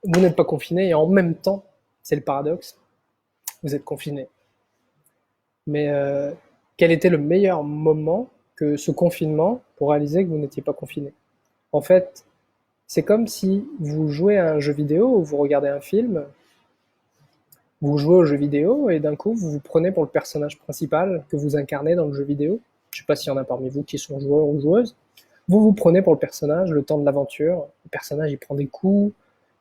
vous n'êtes pas confiné et en même temps, c'est le paradoxe, vous êtes confiné. Mais quel était le meilleur moment que ce confinement pour réaliser que vous n'étiez pas confiné? En fait, c'est comme si vous jouez à un jeu vidéo ou vous regardez un film, vous jouez au jeu vidéo et d'un coup vous vous prenez pour le personnage principal que vous incarnez dans le jeu vidéo. Je ne sais pas s'il y en a parmi vous qui sont joueurs ou joueuses. Vous vous prenez pour le personnage le temps de l'aventure. Le personnage il prend des coups,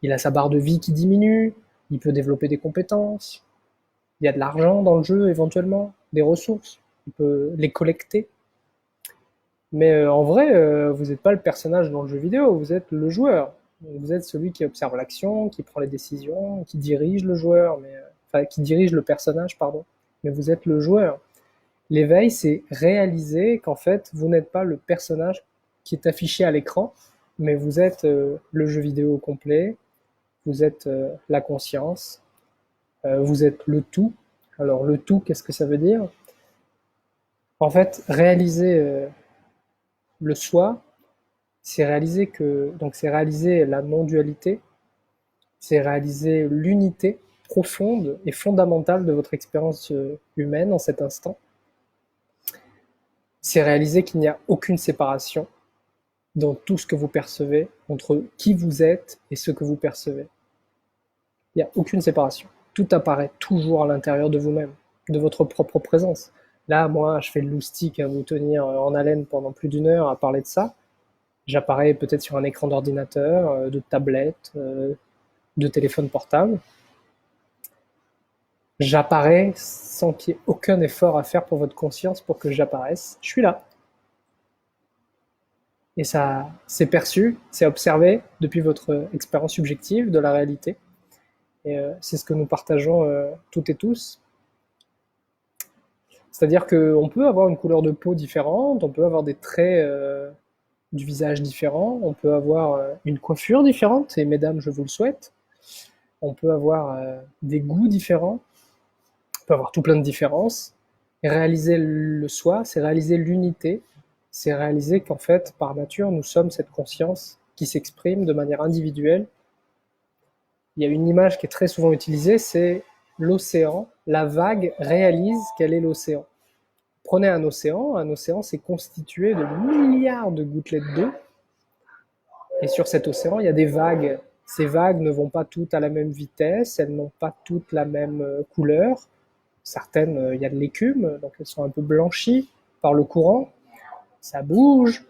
il a sa barre de vie qui diminue, il peut développer des compétences, il y a de l'argent dans le jeu éventuellement, des ressources, il peut les collecter. Mais en vrai, vous n'êtes pas le personnage dans le jeu vidéo, vous êtes le joueur. Vous êtes celui qui observe l'action, qui prend les décisions, qui dirige le joueur, enfin qui dirige le personnage, pardon. Mais vous êtes le joueur. L'éveil, c'est réaliser qu'en fait, vous n'êtes pas le personnage qui est affiché à l'écran, mais vous êtes le jeu vidéo complet, vous êtes la conscience, vous êtes le tout. Alors le tout, qu'est-ce que ça veut dire? En fait, réaliser le soi, c'est réaliser c'est réaliser la non-dualité, c'est réaliser l'unité profonde et fondamentale de votre expérience humaine en cet instant. C'est réaliser qu'il n'y a aucune séparation dans tout ce que vous percevez entre qui vous êtes et ce que vous percevez. Il n'y a aucune séparation. Tout apparaît toujours à l'intérieur de vous-même, de votre propre présence. Là, moi, je fais le loustic à vous tenir en haleine pendant plus d'1 heure à parler de ça. J'apparais peut-être sur un écran d'ordinateur, de tablette, de téléphone portable. J'apparais sans qu'il y ait aucun effort à faire pour votre conscience pour que j'apparaisse. Je suis là. Et ça, c'est perçu, c'est observé depuis votre expérience subjective de la réalité. Et c'est ce que nous partageons toutes et tous. C'est-à-dire qu'on peut avoir une couleur de peau différente, on peut avoir des traits du visage différents, on peut avoir une coiffure différente, et mesdames, je vous le souhaite. On peut avoir des goûts différents, on peut avoir tout plein de différences. Et réaliser le soi, c'est réaliser l'unité, c'est réaliser qu'en fait, par nature, nous sommes cette conscience qui s'exprime de manière individuelle. Il y a une image qui est très souvent utilisée, c'est l'océan. La vague réalise quel est l'océan. Prenez un océan c'est constitué de milliards de gouttelettes d'eau. Et sur cet océan, il y a des vagues. Ces vagues ne vont pas toutes à la même vitesse, elles n'ont pas toutes la même couleur. Certaines, il y a de l'écume, donc elles sont un peu blanchies par le courant. Ça bouge,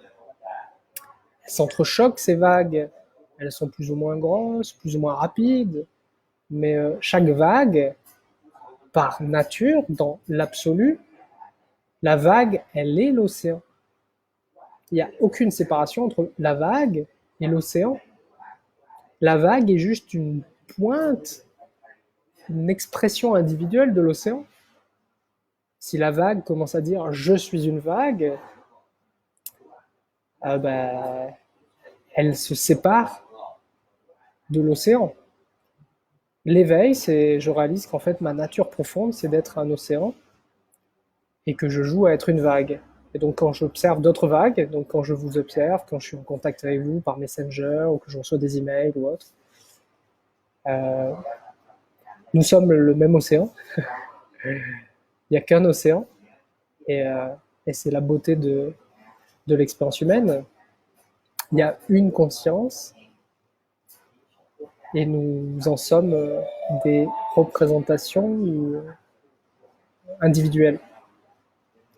elles s'entrechoquent ces vagues. Elles sont plus ou moins grosses, plus ou moins rapides. Mais chaque vague, par nature, dans l'absolu, la vague, elle est l'océan. Il n'y a aucune séparation entre la vague et l'océan. La vague est juste une pointe, une expression individuelle de l'océan. Si la vague commence à dire je suis une vague, elle se sépare de l'océan. L'éveil, c'est je réalise qu'en fait ma nature profonde, c'est d'être un océan et que je joue à être une vague. Et donc quand j'observe d'autres vagues, donc quand je vous observe, quand je suis en contact avec vous par Messenger ou que je reçois des emails ou autre, euh, nous sommes le même océan. Il n'y a qu'un océan et, euh, et c'est la beauté de l'expérience humaine. Il y a une conscience et nous en sommes des représentations individuelles.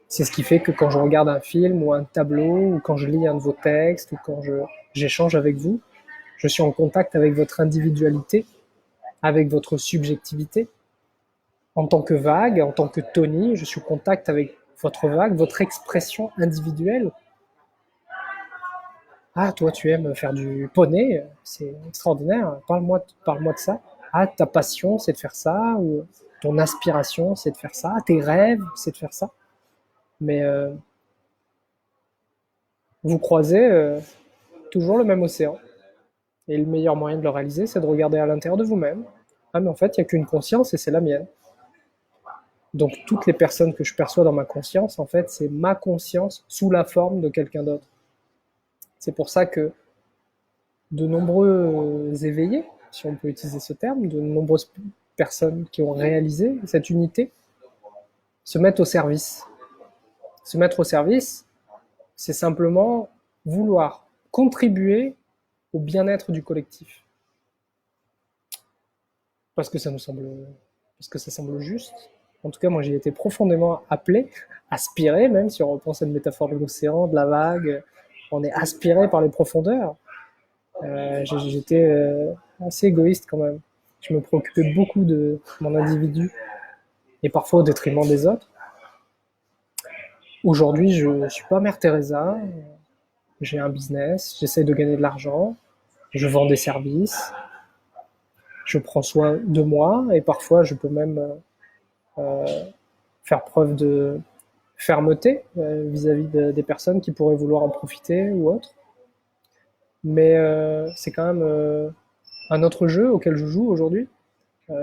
C'est ce qui fait que quand je regarde un film ou un tableau, ou quand je lis un de vos textes, ou quand j'échange avec vous, je suis en contact avec votre individualité, avec votre subjectivité. En tant que vague, en tant que Tony, je suis en contact avec votre vague, votre expression individuelle. Ah, toi, tu aimes faire du poney, c'est extraordinaire, parle-moi de ça. Ah, ta passion, c'est de faire ça, ou ton aspiration, c'est de faire ça, tes rêves, c'est de faire ça. Mais vous croisez toujours le même océan. Et le meilleur moyen de le réaliser, c'est de regarder à l'intérieur de vous-même. Ah, mais en fait, il n'y a qu'une conscience et c'est la mienne. Donc, toutes les personnes que je perçois dans ma conscience, en fait, c'est ma conscience sous la forme de quelqu'un d'autre. C'est pour ça que de nombreux éveillés, si on peut utiliser ce terme, de nombreuses personnes qui ont réalisé cette unité, se mettent au service. Se mettre au service, c'est simplement vouloir contribuer au bien-être du collectif. Parce que ça nous semble, parce que ça semble juste. En tout cas, moi, j'ai été profondément appelé, aspiré, même si on reprend cette métaphore de l'océan, de la vague, on est aspiré par les profondeurs. J'étais assez égoïste quand même. Je me préoccupais beaucoup de mon individu et parfois au détriment des autres. Aujourd'hui, je ne suis pas Mère Teresa, j'ai un business, j'essaie de gagner de l'argent, je vends des services, je prends soin de moi et parfois je peux même faire preuve de fermeté vis-à-vis des personnes qui pourraient vouloir en profiter ou autre. Mais c'est quand même un autre jeu auquel je joue aujourd'hui.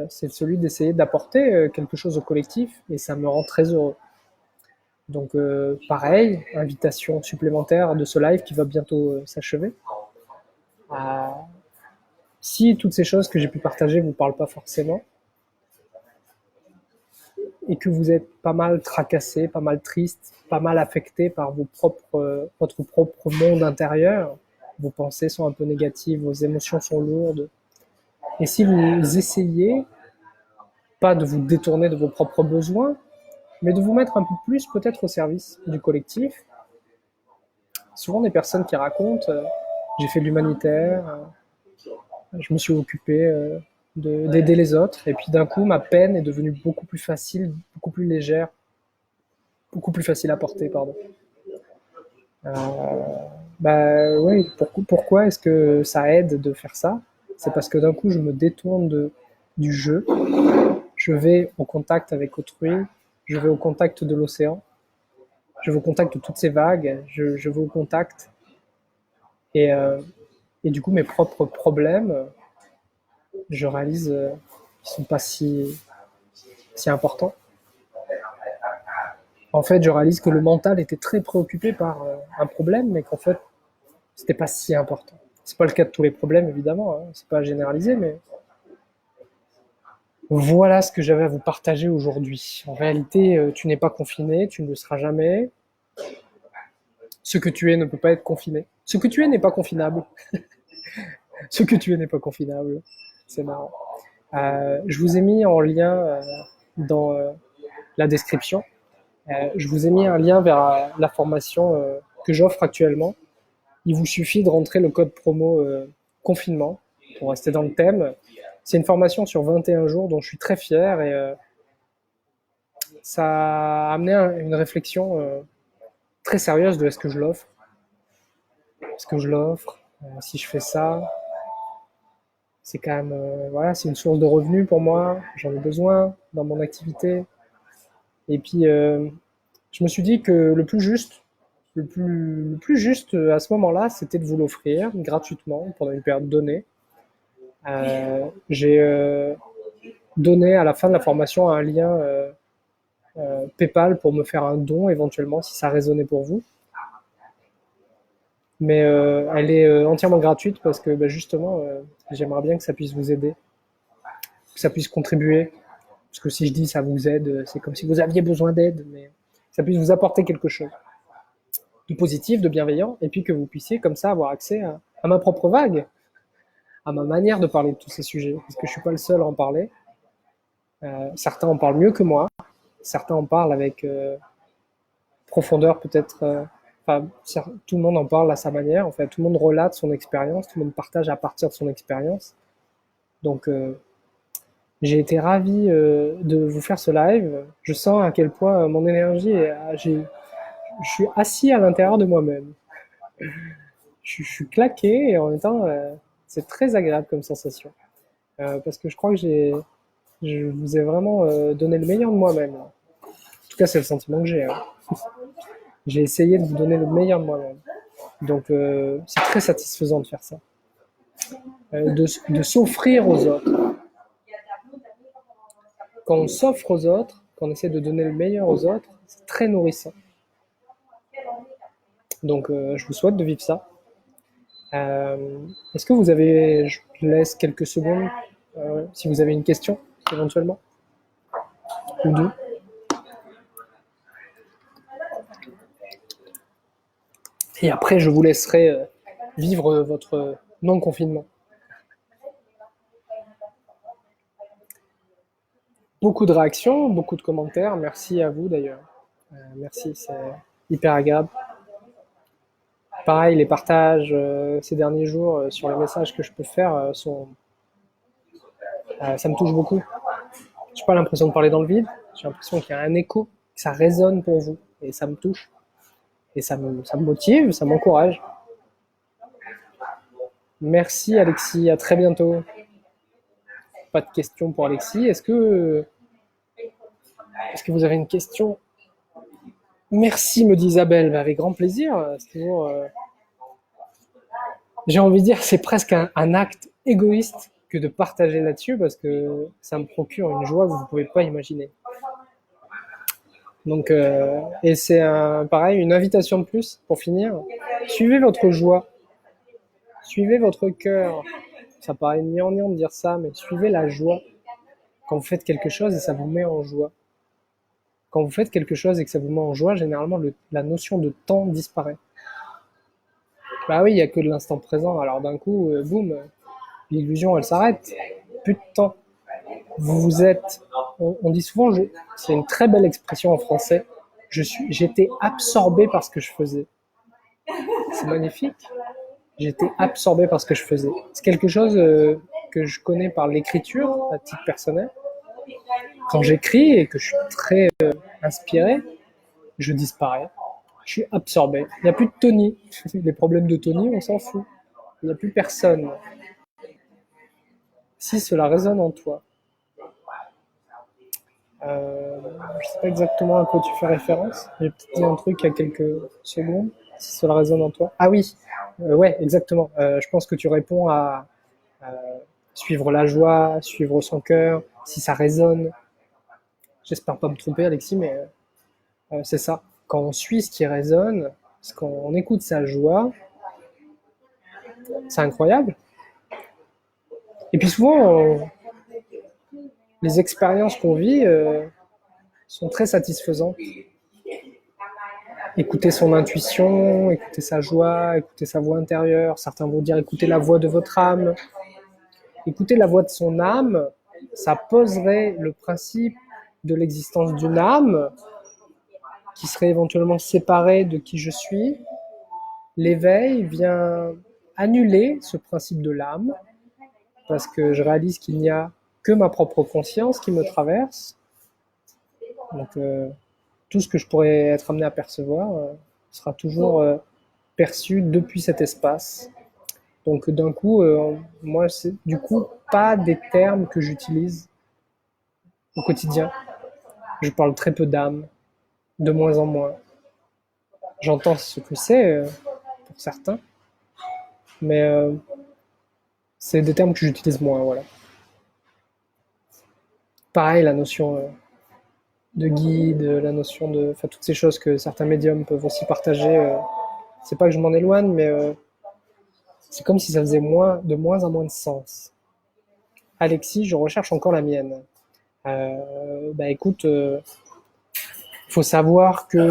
C'est celui d'essayer d'apporter quelque chose au collectif et ça me rend très heureux. Donc pareil, invitation supplémentaire de ce live qui va bientôt s'achever. Euh, si toutes ces choses que j'ai pu partager ne vous parlent pas forcément, et que vous êtes pas mal tracassé, pas mal triste, pas mal affecté par votre propre monde intérieur, vos pensées sont un peu négatives, vos émotions sont lourdes, et si vous essayez, pas de vous détourner de vos propres besoins, mais de vous mettre un peu plus peut-être au service du collectif, souvent des personnes qui racontent j'ai fait de l'humanitaire, je me suis occupé d'aider les autres, et puis d'un coup ma peine est devenue beaucoup plus facile, beaucoup plus légère, beaucoup plus facile à porter, pardon. Bah oui, pourquoi est-ce que ça aide de faire ça? C'est parce que d'un coup je me détourne du jeu. Je vais au contact avec autrui, je vais au contact de l'océan, je vais au contact de toutes ces vagues, je vais au contact. Et, euh, et du coup, mes propres problèmes, je réalise qu'ils sont pas si importants. En fait, je réalise que le mental était très préoccupé par un problème, mais qu'en fait, c'était pas si important. C'est pas le cas de tous les problèmes, évidemment, hein. C'est pas généralisé, mais voilà ce que j'avais à vous partager aujourd'hui. En réalité, tu n'es pas confiné, tu ne le seras jamais. Ce que tu es ne peut pas être confiné. Ce que tu es n'est pas confinable. Ce que tu es n'est pas confinable. C'est marrant. Je vous ai mis en lien dans la description. Je vous ai mis un lien vers la formation que j'offre actuellement. Il vous suffit de rentrer le code promo confinement pour rester dans le thème. C'est une formation sur 21 jours dont je suis très fier et ça a amené une réflexion très sérieuse de est-ce que je l'offre, est-ce que je l'offre, si je fais ça, c'est quand même voilà, c'est une source de revenus pour moi, j'en ai besoin dans mon activité. Et puis je me suis dit que le plus juste à ce moment-là, c'était de vous l'offrir gratuitement pendant une période donnée. J'ai donné à la fin de la formation un lien PayPal pour me faire un don éventuellement si ça résonnait pour vous. Mais elle est entièrement gratuite parce que bah, justement, j'aimerais bien que ça puisse vous aider, que ça puisse contribuer. Parce que si je dis ça vous aide, c'est comme si vous aviez besoin d'aide, mais que ça puisse vous apporter quelque chose de positif, de bienveillant, et puis que vous puissiez comme ça avoir accès à ma propre vague, à ma manière de parler de tous ces sujets, parce que je suis pas le seul à en parler. Certains en parlent mieux que moi, certains en parlent avec profondeur peut-être. Enfin, tout le monde en parle à sa manière. En fait, tout le monde relate son expérience, tout le monde partage à partir de son expérience. Donc, j'ai été ravi de vous faire ce live. Je sens à quel point mon énergie je suis assis à l'intérieur de moi-même. Je suis claqué et en même temps, c'est très agréable comme sensation. Parce que je crois que je vous ai vraiment donné le meilleur de moi-même. En tout cas, c'est le sentiment que j'ai. Hein. J'ai essayé de vous donner le meilleur de moi-même. Donc, c'est très satisfaisant de faire ça. De s'offrir aux autres. Quand on s'offre aux autres, quand on essaie de donner le meilleur aux autres, c'est très nourrissant. Donc, je vous souhaite de vivre ça. Est-ce que vous avez, je vous laisse quelques secondes, si vous avez une question, éventuellement, ou deux. Et après, je vous laisserai vivre votre non-confinement. Beaucoup de réactions, beaucoup de commentaires. Merci à vous d'ailleurs. Merci, c'est hyper agréable. Pareil, les partages ces derniers jours sur les messages que je peux faire ça me touche beaucoup. J'ai pas l'impression de parler dans le vide. J'ai l'impression qu'il y a un écho, que ça résonne pour vous et ça me touche et ça me motive, ça m'encourage. Merci Alexis, à très bientôt. Pas de questions pour Alexis. Est-ce que vous avez une question? Merci, me dit Isabelle, avec grand plaisir. C'est toujours, j'ai envie de dire, c'est presque un acte égoïste que de partager là-dessus parce que ça me procure une joie que vous ne pouvez pas imaginer. Donc, et c'est pareil, une invitation de plus pour finir. Suivez votre joie, suivez votre cœur. Ça paraît gnangnan de dire ça, mais suivez la joie quand vous faites quelque chose et ça vous met en joie. Quand vous faites quelque chose et que ça vous met en joie, généralement, la notion de temps disparaît. Bah oui, il n'y a que de l'instant présent. Alors d'un coup, boum, l'illusion, elle s'arrête. Plus de temps. Vous êtes... On dit souvent, c'est une très belle expression en français, j'étais absorbé par ce que je faisais. C'est magnifique. J'étais absorbé par ce que je faisais. C'est quelque chose que je connais par l'écriture, à titre personnel. Quand j'écris et que je suis très inspiré, je disparais. Je suis absorbé. Il n'y a plus de Tony. Les problèmes de Tony, on s'en fout. Il n'y a plus personne. Si cela résonne en toi, Euh, je sais pas exactement à quoi tu fais référence. J'ai peut-être dit un truc il y a quelques secondes, si cela résonne en toi. Ah oui, ouais, exactement. Je pense que tu réponds à suivre la joie, suivre son cœur, si ça résonne. J'espère pas me tromper, Alexis, mais c'est ça. Quand on suit ce qui résonne, quand on écoute sa joie, c'est incroyable. Et puis souvent, les expériences qu'on vit sont très satisfaisantes. Écouter son intuition, écouter sa joie, écouter sa voix intérieure. Certains vont dire écouter la voix de votre âme. Écouter la voix de son âme, ça poserait le principe de l'existence d'une âme qui serait éventuellement séparée de qui je suis. L'éveil vient annuler ce principe de l'âme parce que je réalise qu'il n'y a que ma propre conscience qui me traverse. Donc tout ce que je pourrais être amené à percevoir sera toujours perçu depuis cet espace. Donc d'un coup, moi, c'est du coup pas des termes que j'utilise au quotidien. Je parle très peu d'âme, de moins en moins. J'entends ce que c'est pour certains, mais c'est des termes que j'utilise moins, voilà. Pareil, la notion de guide, la notion de, enfin toutes ces choses que certains médiums peuvent aussi partager. C'est pas que je m'en éloigne, mais c'est comme si ça faisait de moins en moins de sens. Alexis, je recherche encore la mienne. Bah écoute, faut savoir que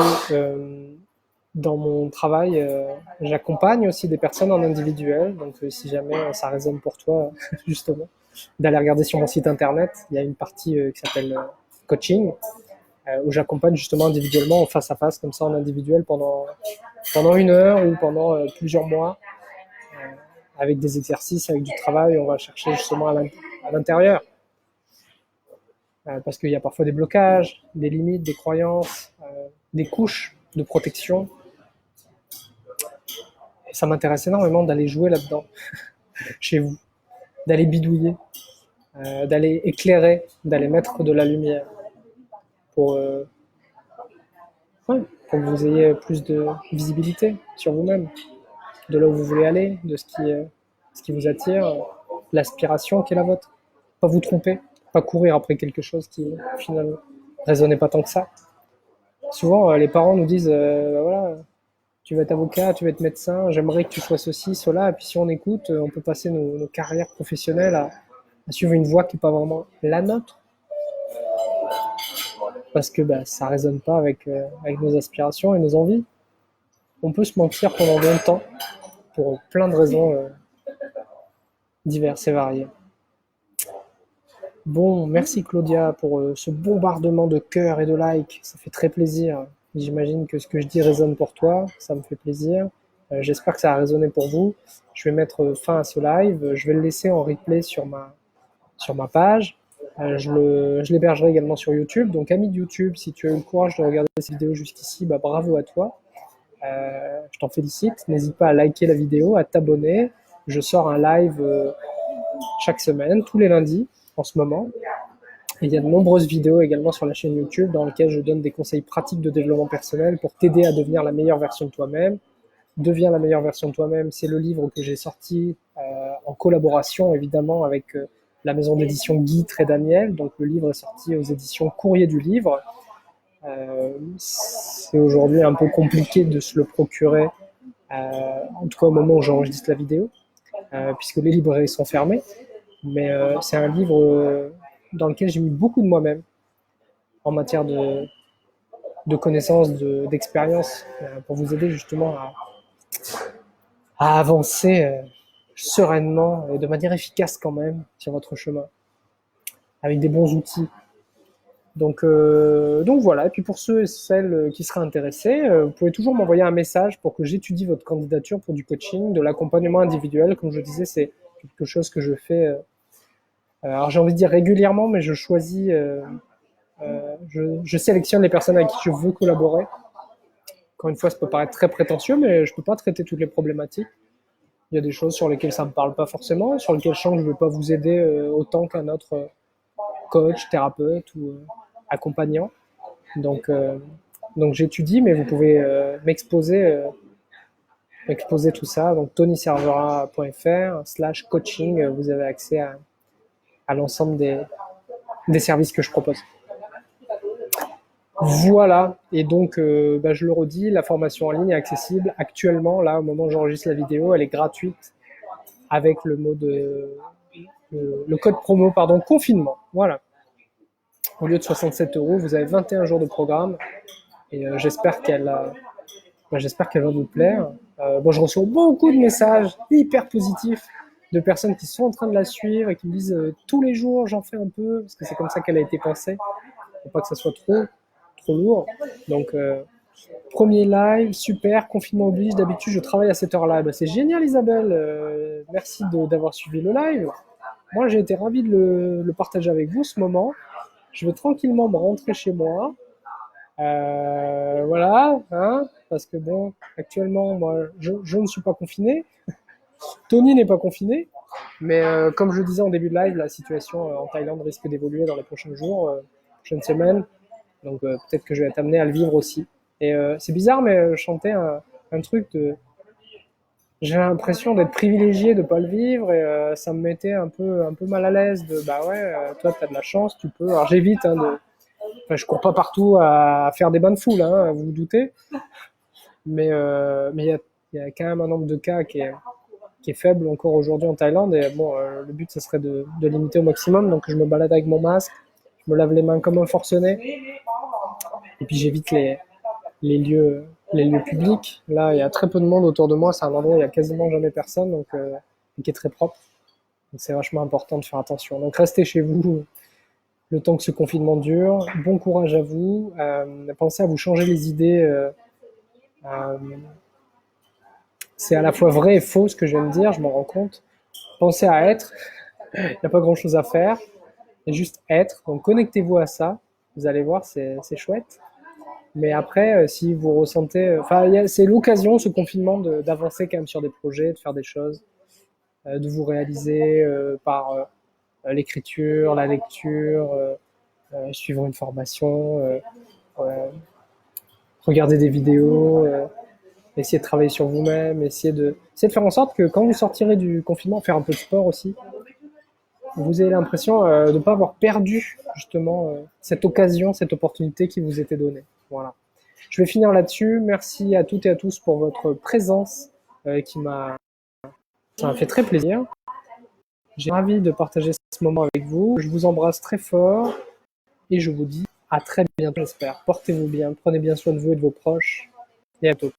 dans mon travail, j'accompagne aussi des personnes en individuel. Donc, si jamais ça résonne pour toi, justement, d'aller regarder sur mon site internet, il y a une partie qui s'appelle coaching, où j'accompagne justement individuellement, en face à face, comme ça, en individuel, pendant 1 heure ou pendant plusieurs mois, avec des exercices, avec du travail. On va chercher justement à l'intérieur. Parce qu'il y a parfois des blocages, des limites, des croyances, des couches de protection. Et ça m'intéresse énormément d'aller jouer là-dedans, chez vous, d'aller bidouiller, d'aller éclairer, d'aller mettre de la lumière pour, ouais, pour que vous ayez plus de visibilité sur vous-même, de là où vous voulez aller, de ce qui vous attire, l'aspiration qui est la vôtre. Pas vous tromper, pas courir après quelque chose qui, finalement, résonnait pas tant que ça. Souvent, les parents nous disent, bah voilà, tu vas être avocat, tu vas être médecin, j'aimerais que tu sois ceci, cela. Et puis si on écoute, on peut passer nos carrières professionnelles à suivre une voie qui n'est pas vraiment la nôtre, parce que bah, ça ne résonne pas avec nos aspirations et nos envies. On peut se mentir pendant longtemps pour plein de raisons diverses et variées. Bon, merci Claudia pour ce bombardement de cœurs et de likes, ça fait très plaisir. J'imagine que ce que je dis résonne pour toi, ça me fait plaisir. J'espère que ça a résonné pour vous. Je vais mettre fin à ce live, je vais le laisser en replay sur ma page. Je l'hébergerai également sur YouTube. Donc, ami de YouTube, si tu as eu le courage de regarder cette vidéo jusqu'ici, bah, bravo à toi. Je t'en félicite. N'hésite pas à liker la vidéo, à t'abonner. Je sors un live chaque semaine, tous les lundis en ce moment. Et il y a de nombreuses vidéos également sur la chaîne YouTube dans lesquelles je donne des conseils pratiques de développement personnel pour t'aider à devenir la meilleure version de toi-même. Deviens la meilleure version de toi-même, c'est le livre que j'ai sorti en collaboration évidemment avec la maison d'édition Guy Trédaniel. Donc le livre est sorti aux éditions Courrier du Livre. C'est aujourd'hui un peu compliqué de se le procurer, en tout cas au moment où j'enregistre la vidéo, puisque les librairies sont fermées. Mais c'est un livre dans lequel j'ai mis beaucoup de moi-même en matière de connaissances, d'expérience, pour vous aider justement à avancer sereinement et de manière efficace quand même sur votre chemin, avec des bons outils. Donc voilà, et puis pour ceux et celles qui seraient intéressés, vous pouvez toujours m'envoyer un message pour que j'étudie votre candidature pour du coaching, de l'accompagnement individuel. Comme je disais, c'est quelque chose que je fais, alors j'ai envie de dire régulièrement, mais je choisis, je sélectionne les personnes avec qui je veux collaborer. Encore une fois, ça peut paraître très prétentieux, mais je ne peux pas traiter toutes les problématiques. Il y a des choses sur lesquelles ça ne me parle pas forcément, sur lesquelles je sens que je ne vais pas vous aider autant qu'un autre coach, thérapeute ou accompagnant. Donc j'étudie, mais vous pouvez m'exposer tout ça. Donc tonyservera.fr/coaching, vous avez accès à l'ensemble des services que je propose. Voilà, et donc je le redis, la formation en ligne est accessible actuellement, là au moment où j'enregistre la vidéo, elle est gratuite avec le code promo, confinement. Voilà. Au lieu de 67 €, vous avez 21 jours de programme et j'espère qu'elle va vous plaire. Je reçois beaucoup de messages hyper positifs de personnes qui sont en train de la suivre et qui me disent tous les jours j'en fais un peu, parce que c'est comme ça qu'elle a été pensée, pour pas que ça soit trop lourd. Donc premier live, super, confinement oblige, d'habitude je travaille à cette heure-là. C'est génial Isabelle, merci d'avoir suivi le live. Moi j'ai été ravi de le partager avec vous ce moment. Je vais tranquillement me rentrer chez moi. Voilà, hein, parce que bon, actuellement, moi, je ne suis pas confiné. Tony n'est pas confiné. Mais comme je le disais en début de live, la situation en Thaïlande risque d'évoluer dans les prochains jours, prochaines semaines. Donc peut-être que je vais être amené à le vivre aussi. Et c'est bizarre, mais je chantais un truc de... J'ai l'impression d'être privilégié de pas le vivre et ça me mettait un peu mal à l'aise de toi t'as de la chance, tu peux. Alors j'évite enfin je cours pas partout à faire des bains de foule, hein, vous vous doutez. Mais il y a quand même un nombre de cas qui est faible encore aujourd'hui en Thaïlande et bon le but ça serait de limiter au maximum, donc je me balade avec mon masque, je me lave les mains comme un forcené et puis j'évite les lieux publics. Là, il y a très peu de monde autour de moi. C'est un endroit où il y a quasiment jamais personne, donc qui est très propre. Donc c'est vachement important de faire attention. Donc restez chez vous le temps que ce confinement dure. Bon courage à vous. Pensez à vous changer les idées. C'est à la fois vrai et faux ce que je viens de dire, je m'en rends compte. Pensez à être. Il n'y a pas grand-chose à faire. Il y a juste être. Donc connectez-vous à ça. Vous allez voir, c'est chouette. Mais après, si vous ressentez... c'est l'occasion, ce confinement, d'avancer quand même sur des projets, de faire des choses, de vous réaliser par l'écriture, la lecture, suivre une formation, regarder des vidéos, essayer de travailler sur vous-même, essayer de faire en sorte que quand vous sortirez du confinement, faire un peu de sport aussi, vous ayez l'impression de ne pas avoir perdu justement cette occasion, cette opportunité qui vous était donnée. Voilà. Je vais finir là-dessus. Merci à toutes et à tous pour votre présence ça m'a fait très plaisir. J'ai ravi de partager ce moment avec vous. Je vous embrasse très fort et je vous dis à très bientôt, j'espère. Portez-vous bien, prenez bien soin de vous et de vos proches et à bientôt.